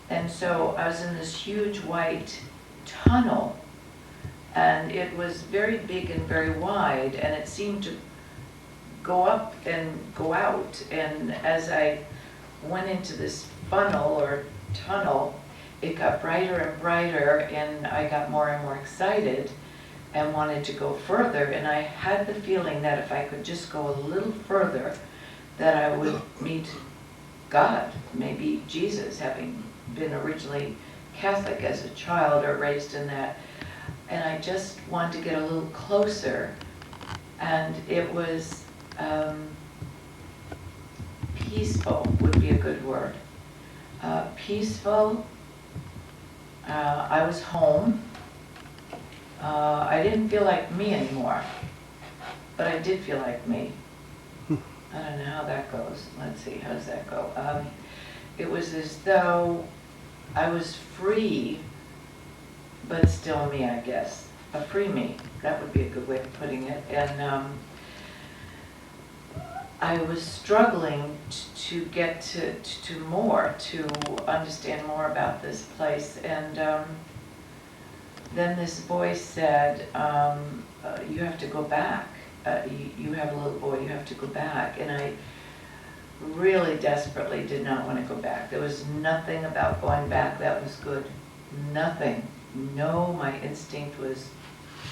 And so I was in this huge white tunnel, and it was very big and very wide, and it seemed to go up and go out. And as I went into this funnel or tunnel, it got brighter and brighter, and I got more and more excited and wanted to go further. And I had the feeling that if I could just go a little further, that I would meet God, maybe Jesus, having been originally Catholic as a child or raised in that. And I just wanted to get a little closer. And it was peaceful would be a good word. Peaceful. I was home. I didn't feel like me anymore, but I did feel like me. I don't know how that goes. Let's see, how does that go? It was as though I was free, but still me, I guess. A free me. That would be a good way of putting it. And I was struggling to get to more, to understand more about this place. And then this voice said, you have to go back. You have a little boy, you have to go back. And I really desperately did not want to go back. There was nothing about going back that was good. Nothing. No, my instinct was,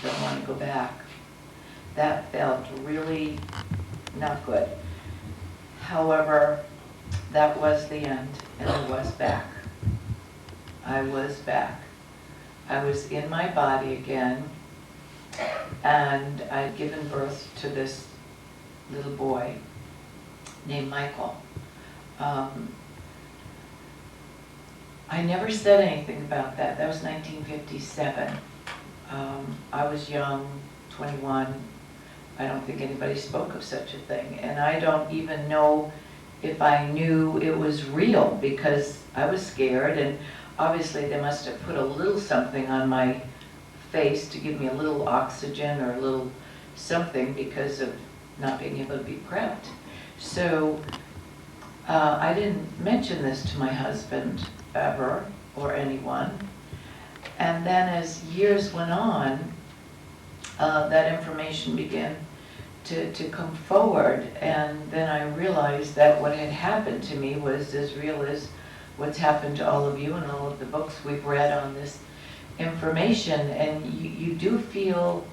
don't want to go back. That felt really not good. However, that was the end, and I was back. I was back. I was in my body again, and I'd given birth to this little boy named Michael. I never said anything about that. That was 1957. I was young, 21. I don't think anybody spoke of such a thing. And I don't even know if I knew it was real, because I was scared, and obviously they must have put a little something on my face to give me a little oxygen or a little something because of not being able to be prepped. So I didn't mention this to my husband ever, or anyone. And then as years went on, that information began to come forward, and then I realized that what had happened to me was as real as what's happened to all of you and all of the books we've read on this information. And you do feel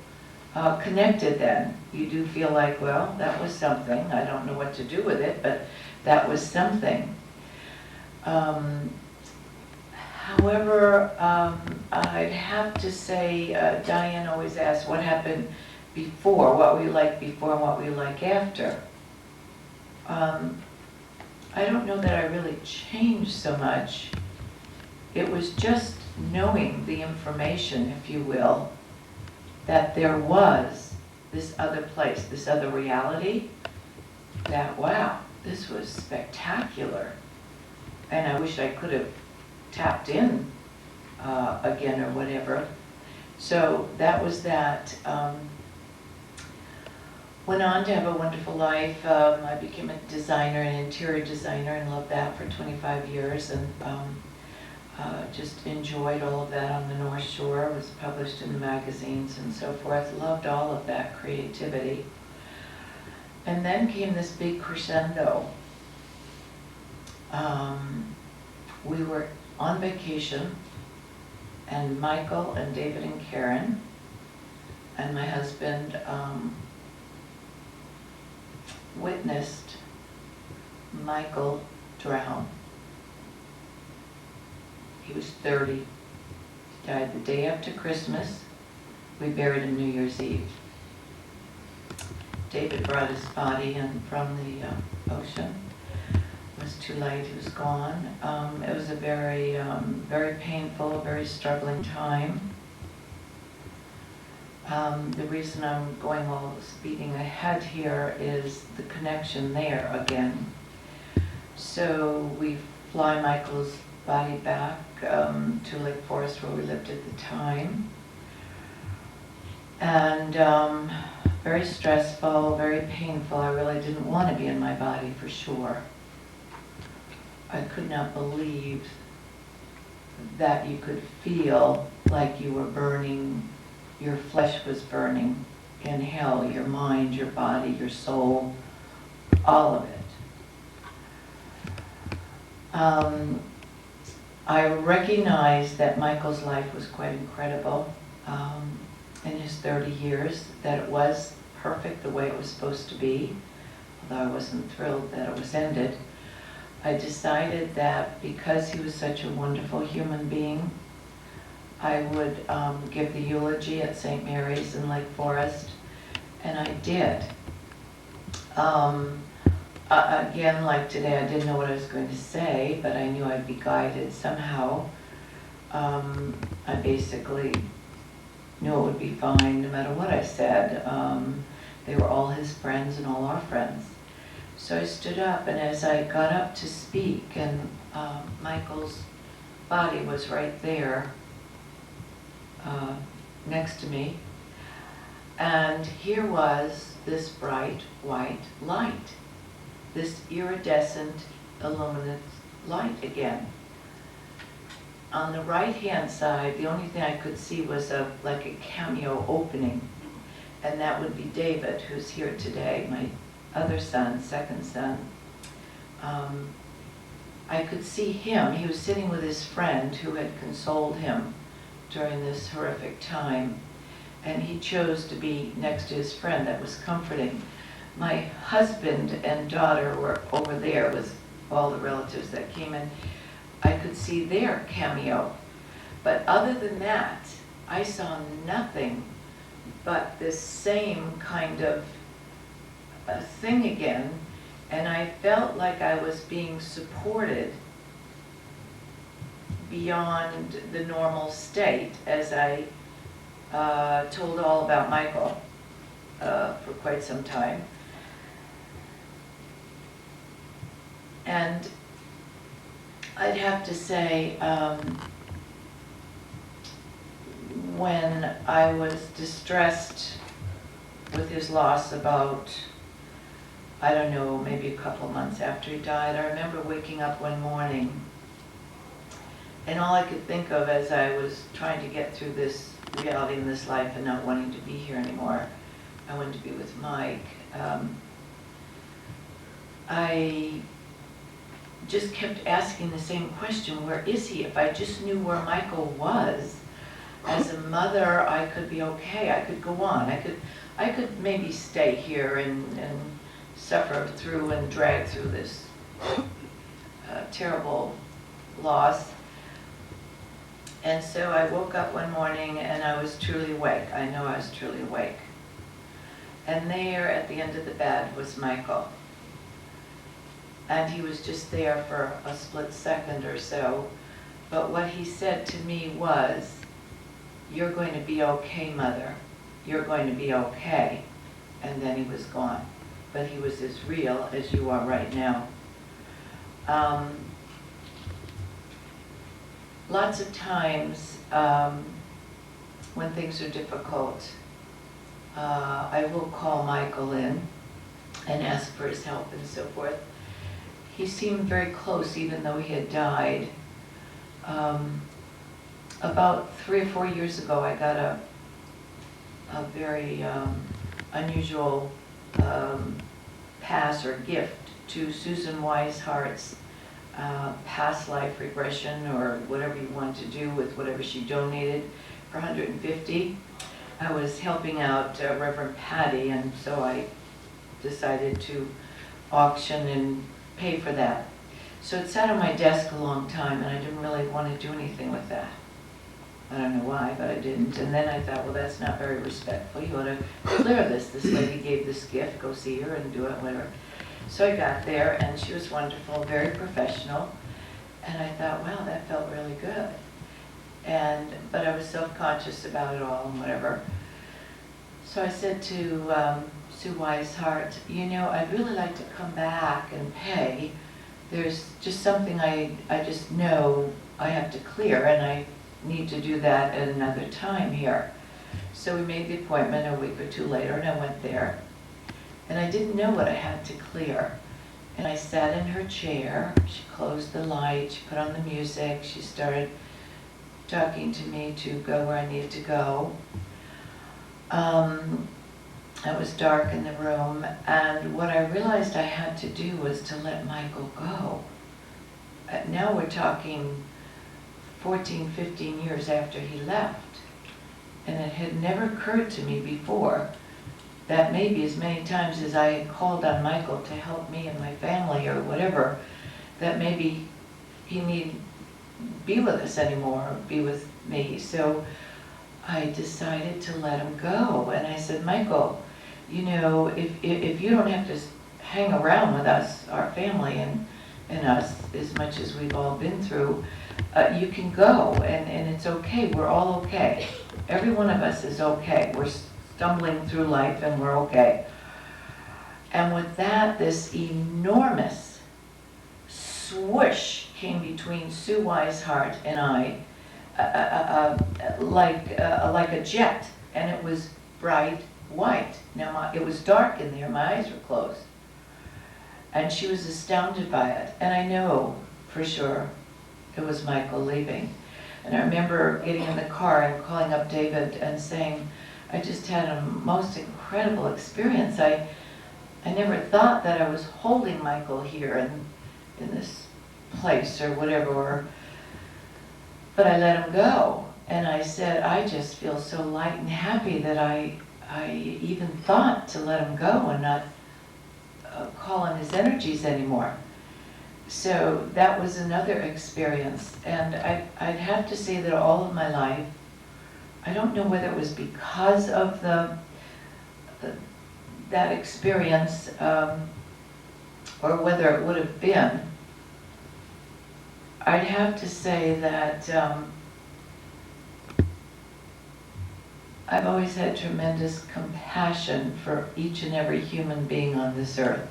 connected then. You do feel like, well, that was something. I don't know what to do with it, but that was something. However, I'd have to say, Diane always asks, what happened before? What were you like before and what were you like after? I don't know that I really changed so much. It was just knowing the information, if you will, that there was this other place, this other reality, that, wow, this was spectacular. And I wish I could have tapped in again or whatever. So that was that. Went on to have a wonderful life. I became a designer, an interior designer, and loved that for 25 years, and just enjoyed all of that on the North Shore. Was published in the magazines and so forth. Loved all of that creativity. And then came this big crescendo. We were on vacation, and Michael and David and Karen and my husband witnessed Michael drown. He was 30. He died the day after Christmas. We buried him New Year's Eve. David brought his body in from the ocean. It was too late, he was gone. It was a very, very painful, very struggling time. The reason I'm going all speeding ahead here is the connection there again. So we fly Michael's body back to Lake Forest where we lived at the time. And very stressful, very painful. I really didn't want to be in my body for sure. I could not believe that you could feel like you were burning, your flesh was burning in hell, your mind, your body, your soul, all of it. I recognized that Michael's life was quite incredible in his 30 years, that it was perfect the way it was supposed to be, although I wasn't thrilled that it was ended. I decided that because he was such a wonderful human being, I would give the eulogy at St. Mary's in Lake Forest, and I did. Again, like today, I didn't know what I was going to say, but I knew I'd be guided somehow. I basically knew it would be fine no matter what I said. They were all his friends and all our friends. So I stood up, and as I got up to speak, and Michael's body was right there next to me, and here was this bright white light, this iridescent, luminous light again. On the right-hand side, the only thing I could see was like a cameo opening, and that would be David, who's here today, my other son, second son. I could see him. He was sitting with his friend who had consoled him during this horrific time, and he chose to be next to his friend. That was comforting. My husband and daughter were over there with all the relatives that came in. I could see their cameo. But other than that, I saw nothing but this same kind of thing again, and I felt like I was being supported beyond the normal state, as I told all about Michael for quite some time. And I'd have to say, when I was distressed with his loss about, I don't know, maybe a couple of months after he died, I remember waking up one morning, and all I could think of as I was trying to get through this reality in this life and not wanting to be here anymore, I wanted to be with Mike. I just kept asking the same question, where is he? If I just knew where Michael was, as a mother, I could be okay. I could go on. I could maybe stay here and suffer through and drag through this terrible loss. And so I woke up one morning and I was truly awake. I know I was truly awake. And there at the end of the bed was Michael. And he was just there for a split second or so. But what he said to me was, "You're going to be okay, Mother. You're going to be okay." And then he was gone. But he was as real as you are right now. Lots of times when things are difficult, I will call Michael in and ask for his help and so forth. He seemed very close, even though he had died. About 3 or 4 years ago, I got a very unusual pass or gift to Susan Weishart's past life regression, or whatever you want to do with whatever she donated, for $150. I was helping out Reverend Patty, and so I decided to auction and pay for that. So it sat on my desk a long time, and I didn't really want to do anything with that. I don't know why, but I didn't. And then I thought, well, that's not very respectful. You ought to clear this. This lady gave this gift. Go see her and do it, whatever. So I got there, and she was wonderful, very professional. And I thought, wow, that felt really good. But I was self-conscious about it all and whatever. So I said to Sue Weishart, you know, I'd really like to come back and pay. There's just something I just know I have to clear, and I need to do that at another time here. So we made the appointment a week or two later, and I went there. And I didn't know what I had to clear. And I sat in her chair. She closed the light. She put on the music. She started talking to me to go where I needed to go. It was dark in the room, and what I realized I had to do was to let Michael go. Now we're talking 14, 15 years after he left, and it had never occurred to me before that maybe as many times as I had called on Michael to help me and my family or whatever, that maybe he needn't be with us anymore, or be with me. So I decided to let him go. And I said, Michael, you know, if you don't have to hang around with us, our family and us, as much as we've all been through, you can go, and it's okay. We're all okay. Every one of us is okay. We're stumbling through life and we're okay. And with that, this enormous swoosh came between Sue Weishart and I, like a jet, and it was bright white. Now, it was dark in there. My eyes were closed. And she was astounded by it. And I know for sure it was Michael leaving. And I remember getting in the car and calling up David and saying, I just had a most incredible experience. I never thought that I was holding Michael here in this place or whatever, but I let him go. And I said, I just feel so light and happy that I even thought to let him go and not call on his energies anymore. So that was another experience. And I'd have to say that all of my life, I don't know whether it was because of that experience or whether it would have been, I'd have to say that I've always had tremendous compassion for each and every human being on this earth.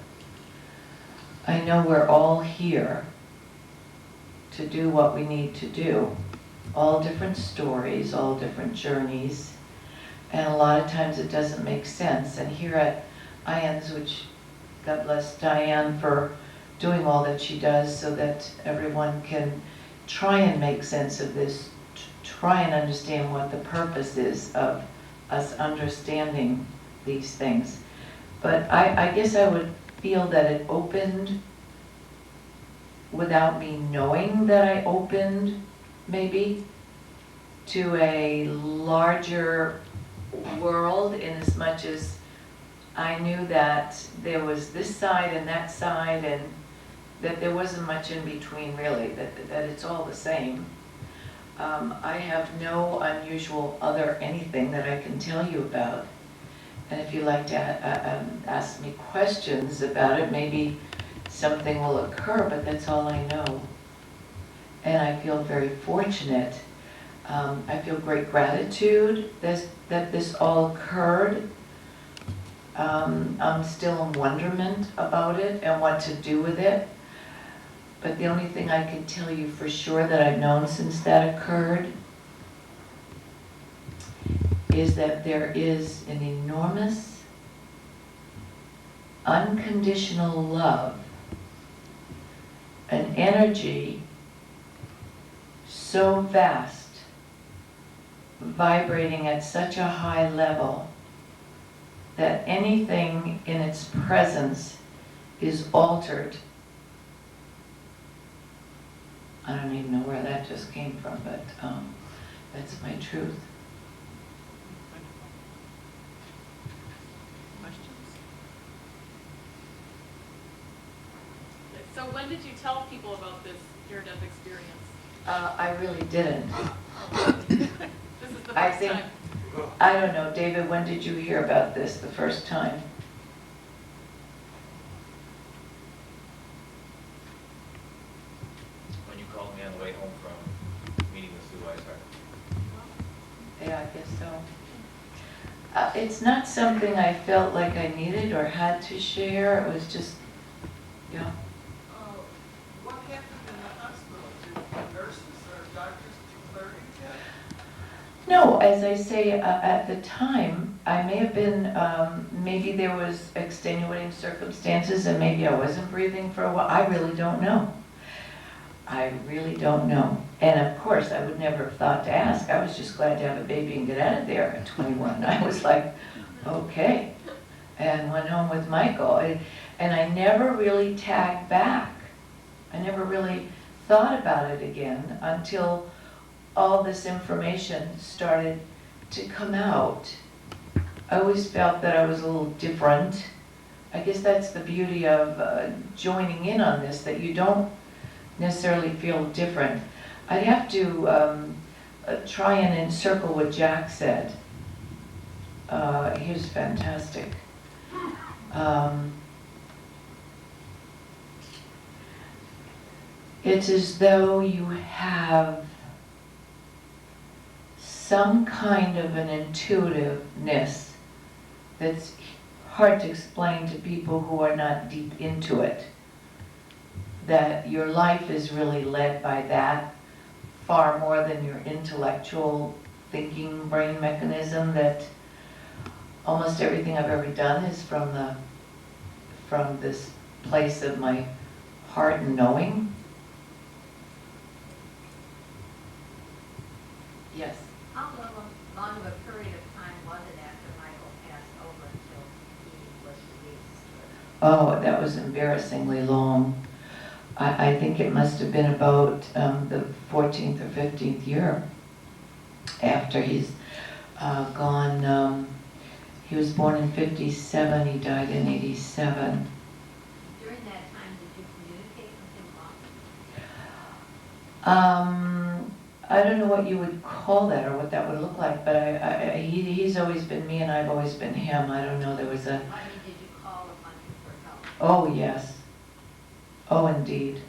I know we're all here to do what we need to do. All different stories, all different journeys, and a lot of times it doesn't make sense. And here at IANS, which God bless Diane for doing all that she does so that everyone can try and make sense of this, try and understand what the purpose is of us understanding these things. But I guess I would feel that it opened without me knowing that I opened, maybe, to a larger world, in as much as I knew that there was this side and that side, and that there wasn't much in between, really, that it's all the same. I have no unusual other anything that I can tell you about. And if you'd like to ask me questions about it, maybe something will occur, but that's all I know. And I feel very fortunate. I feel great gratitude that this all occurred. I'm still in wonderment about it and what to do with it. But the only thing I can tell you for sure that I've known since that occurred is that there is an enormous, unconditional love, an energy so vast, vibrating at such a high level, that anything in its presence is altered. I don't even know where that just came from, but that's my truth. Questions? So when did you tell people about this near-death experience? I really didn't. This is the I first think, time. I don't know, David, when did you hear about this the first time? When you called me on the way home from meeting with Sue Weishart. Yeah, I guess so. It's not something I felt like I needed or had to share. It was just, yeah. What happened in the hospital? Did the nurses or doctors declare you dead? No, as I say, at the time, I may have been, maybe there was extenuating circumstances and maybe I wasn't breathing for a while. I really don't know. I really don't know. And of course, I would never have thought to ask. I was just glad to have a baby and get out of there at 21. I was like, okay. And went home with Michael. And I never really tagged back. I never really thought about it again until all this information started to come out. I always felt that I was a little different. I guess that's the beauty of joining in on this, that you don't necessarily feel different. I'd have to try and encircle what Jack said. He was fantastic. It's as though you have some kind of an intuitiveness that's hard to explain to people who are not deep into it. That your life is really led by that far more than your intellectual thinking brain mechanism, that almost everything I've ever done is from this place of my heart and knowing. Yes. How long of a period of time was it after Michael passed over until he was released? Oh, that was embarrassingly long. I think it must have been about the 14th or 15th year after he's gone. He was born in 57, he died in 87. During that time, did you communicate with him often? I don't know what you would call that or what that would look like, but he's always been me and I've always been him. I don't know, there was a... I mean, did you call upon him for help? Oh, yes. Oh, indeed.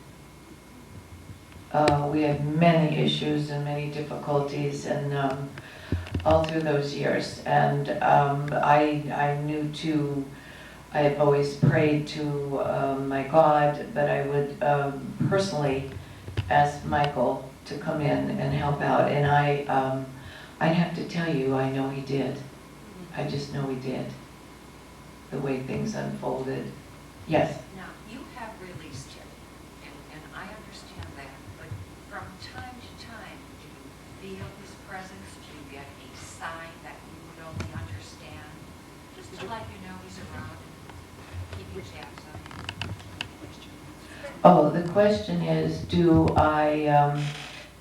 We had many issues and many difficulties, and all through those years. And I knew too, I have always prayed to my God, but I would personally ask Michael to come in and help out. And I'd have to tell you, I know he did. I just know he did. The way things unfolded. Yes? Now, you have released him, and I understand that, but from time to time, do you feel his presence? Do you get a sign that you would only understand? Just to let you know he's around and keep your tabs on him. Oh, the question is, do I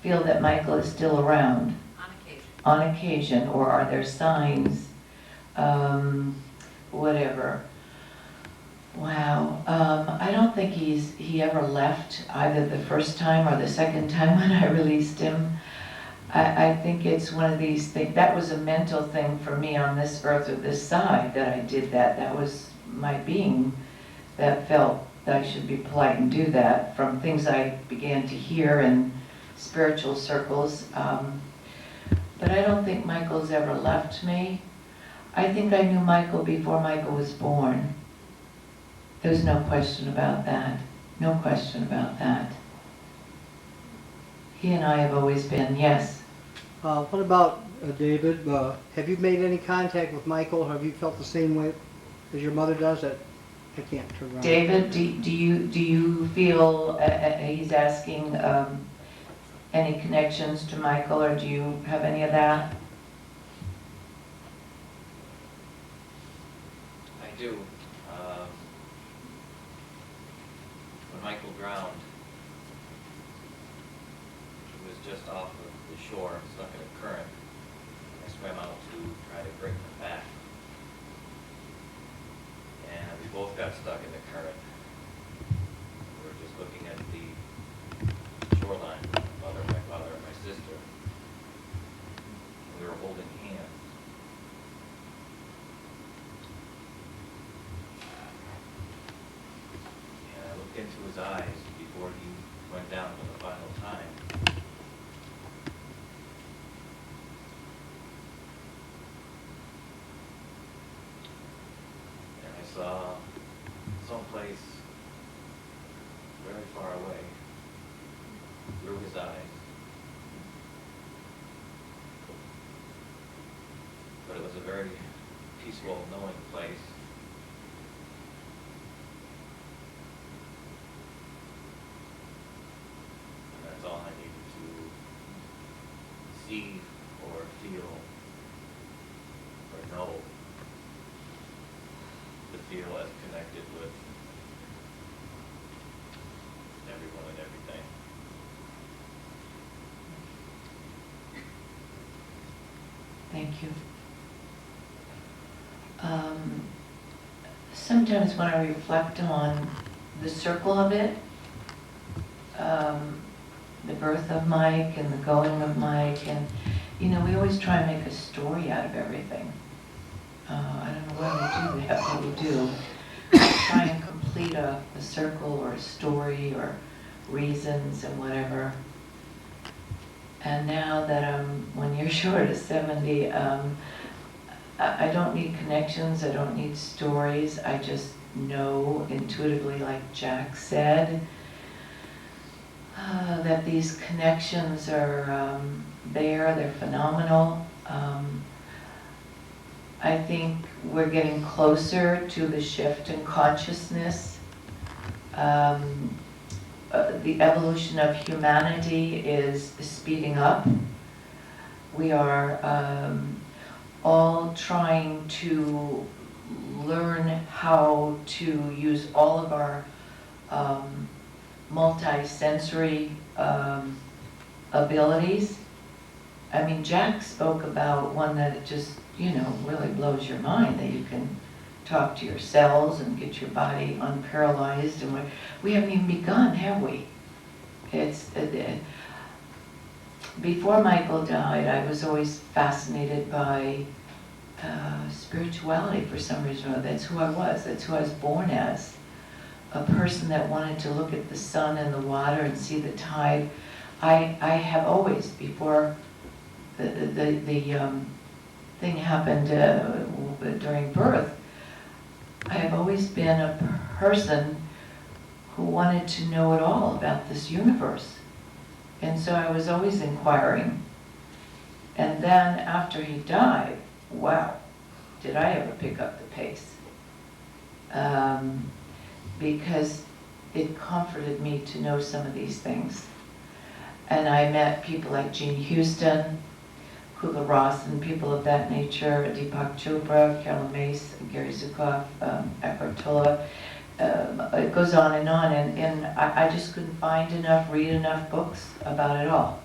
feel that Michael is still around? On occasion. On occasion, or are there signs? Whatever. Wow. I don't think he ever left either the first time or the second time when I released him. I think it's one of these things. That was a mental thing for me on this earth or this side that I did that. That was my being that felt that I should be polite and do that from things I began to hear in spiritual circles. But I don't think Michael's ever left me. I think I knew Michael before Michael was born. There's no question about that. No question about that. He and I have always been, yes. What about David? Have you made any contact with Michael? Have you felt the same way as your mother does? That I can't turn around. David, do you feel, he's asking any connections to Michael, or do you have any of that? I do. When Michael drowned, he was just off of the shore, stuck in a current. I swam out to try to bring him back. And we both got stuck in the current. We were just looking at the shoreline, my father, and my sister. We were holding hands. And I looked into his eyes before he went down for the final time. And I saw someplace very far away through his eyes. But it was a very peaceful, knowing place. And that's all I needed to see or feel or know to feel as connected with everyone and everything. Thank you. Sometimes when I reflect on the circle of it, birth of Mike and the going of Mike, and we always try and make a story out of everything. I don't know why we do that, but we do. We try and complete a circle or a story or reasons and whatever. And now that I'm 1 year short of 70, I don't need connections, I don't need stories, I just know intuitively, like Jack said, that these connections are there, they're phenomenal. I think we're getting closer to the shift in consciousness. The evolution of humanity is speeding up. We are all trying to learn how to use all of our multi-sensory abilities. I mean, Jack spoke about one that just, really blows your mind, that you can talk to your cells and get your body unparalyzed, and we haven't even begun, have we? Before Michael died, I was always fascinated by spirituality for some reason. That's who I was. That's who I was born as. A person that wanted to look at the sun and the water and see the tide. I have always, before the thing happened during birth, I have always been a person who wanted to know it all about this universe. And so I was always inquiring. And then after he died, wow, did I ever pick up the pace. Because it comforted me to know some of these things. And I met people like Jean Houston, Kubler Ross, and people of that nature, Deepak Chopra, Carolyn Mace, Gary Zukav, Eckhart Tolle. It goes on, and I just couldn't read enough books about it all.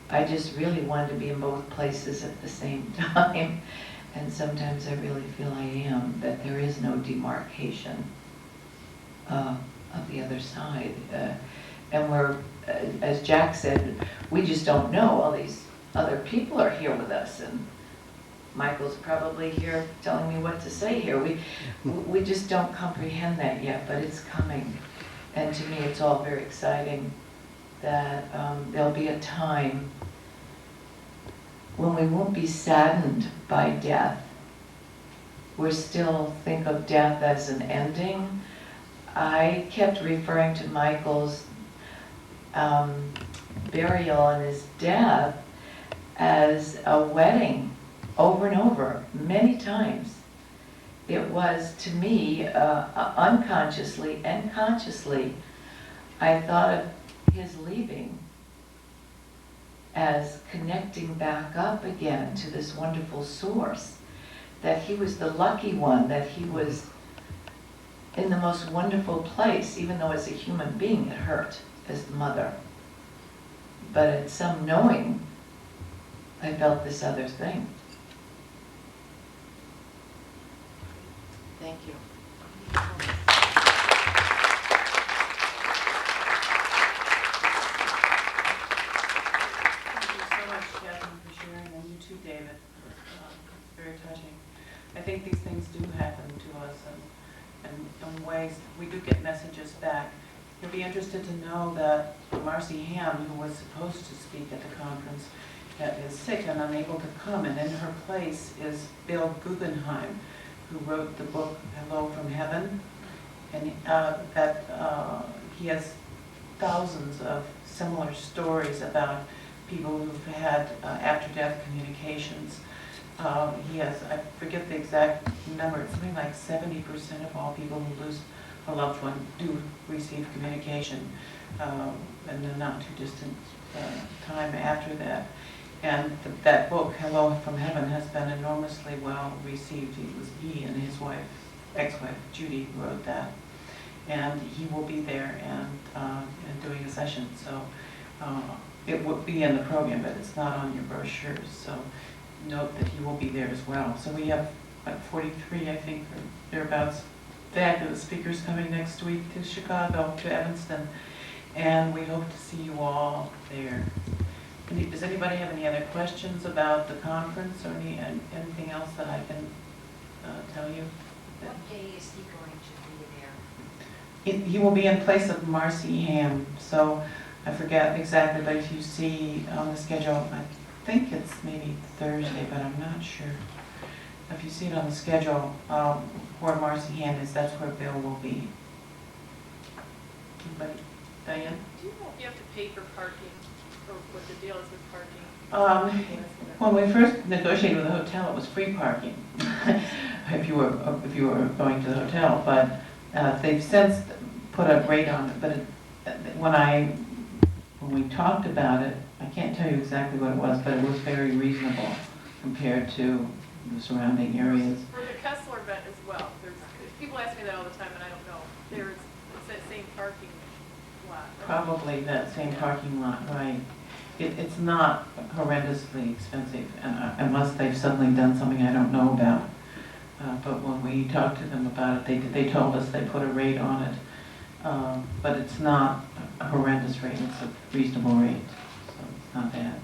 I just really wanted to be in both places at the same time. And sometimes I really feel I am, that there is no demarcation of the other side. And we're, as Jack said, we just don't know. All these other people are here with us, and Michael's probably here telling me what to say here. We just don't comprehend that yet, but it's coming. And to me, it's all very exciting that there'll be a time when we won't be saddened by death. We still think of death as an ending. I kept referring to Michael's burial and his death as a wedding over and over, many times. It was, to me, unconsciously and consciously, I thought of his leaving as connecting back up again to this wonderful source, that he was the lucky one, that he was in the most wonderful place, even though as a human being it hurt as the mother. But at some knowing, I felt this other thing. Thank you. Thank you so much, Catherine, for sharing, and you too, David. It's very touching. I think these things do happen to us, and in ways we do get messages back. You'll be interested to know that Marcy Ham, who was supposed to speak at the conference, is sick and unable to come, and in her place is Bill Guggenheim, who wrote the book Hello from Heaven, and he has thousands of similar stories about people who've had after-death communications. He has, I forget the exact number, it's something like 70% of all people who lose a loved one do receive communication in the not too distant time after that. And that book, Hello from Heaven, has been enormously well received. It was he and his wife, ex-wife Judy, who wrote that. And he will be there and doing a session. So it will be in the program, but it's not on your brochures. So note that he will be there as well. So we have like 43, I think, or thereabouts, fabulous speakers coming next week to Chicago, to Evanston. And we hope to see you all there. Does anybody have any other questions about the conference or anything else that I can tell you? What day is he going to be there? He will be in place of Marcy Ham, so I forget exactly, but if you see on the schedule, I think it's maybe Thursday, but I'm not sure. If you see it on the schedule, where Marcy Ham is, that's where Bill will be. Anybody? Diane? Do you know if you have to pay for parking, or what the deal is with parking? When we first negotiated with the hotel, it was free parking if you were going to the hotel. But they've since put a rate on it. But when we talked about it, I can't tell you exactly what it was, but it was very reasonable compared to the surrounding areas. For the Kessler event as well, people ask me that all the time, and I don't know. It's that same parking lot. Probably that same parking lot, right. It's not horrendously expensive, unless they've suddenly done something I don't know about. But when we talked to them about it, they told us they put a rate on it. But it's not a horrendous rate, it's a reasonable rate, so it's not bad.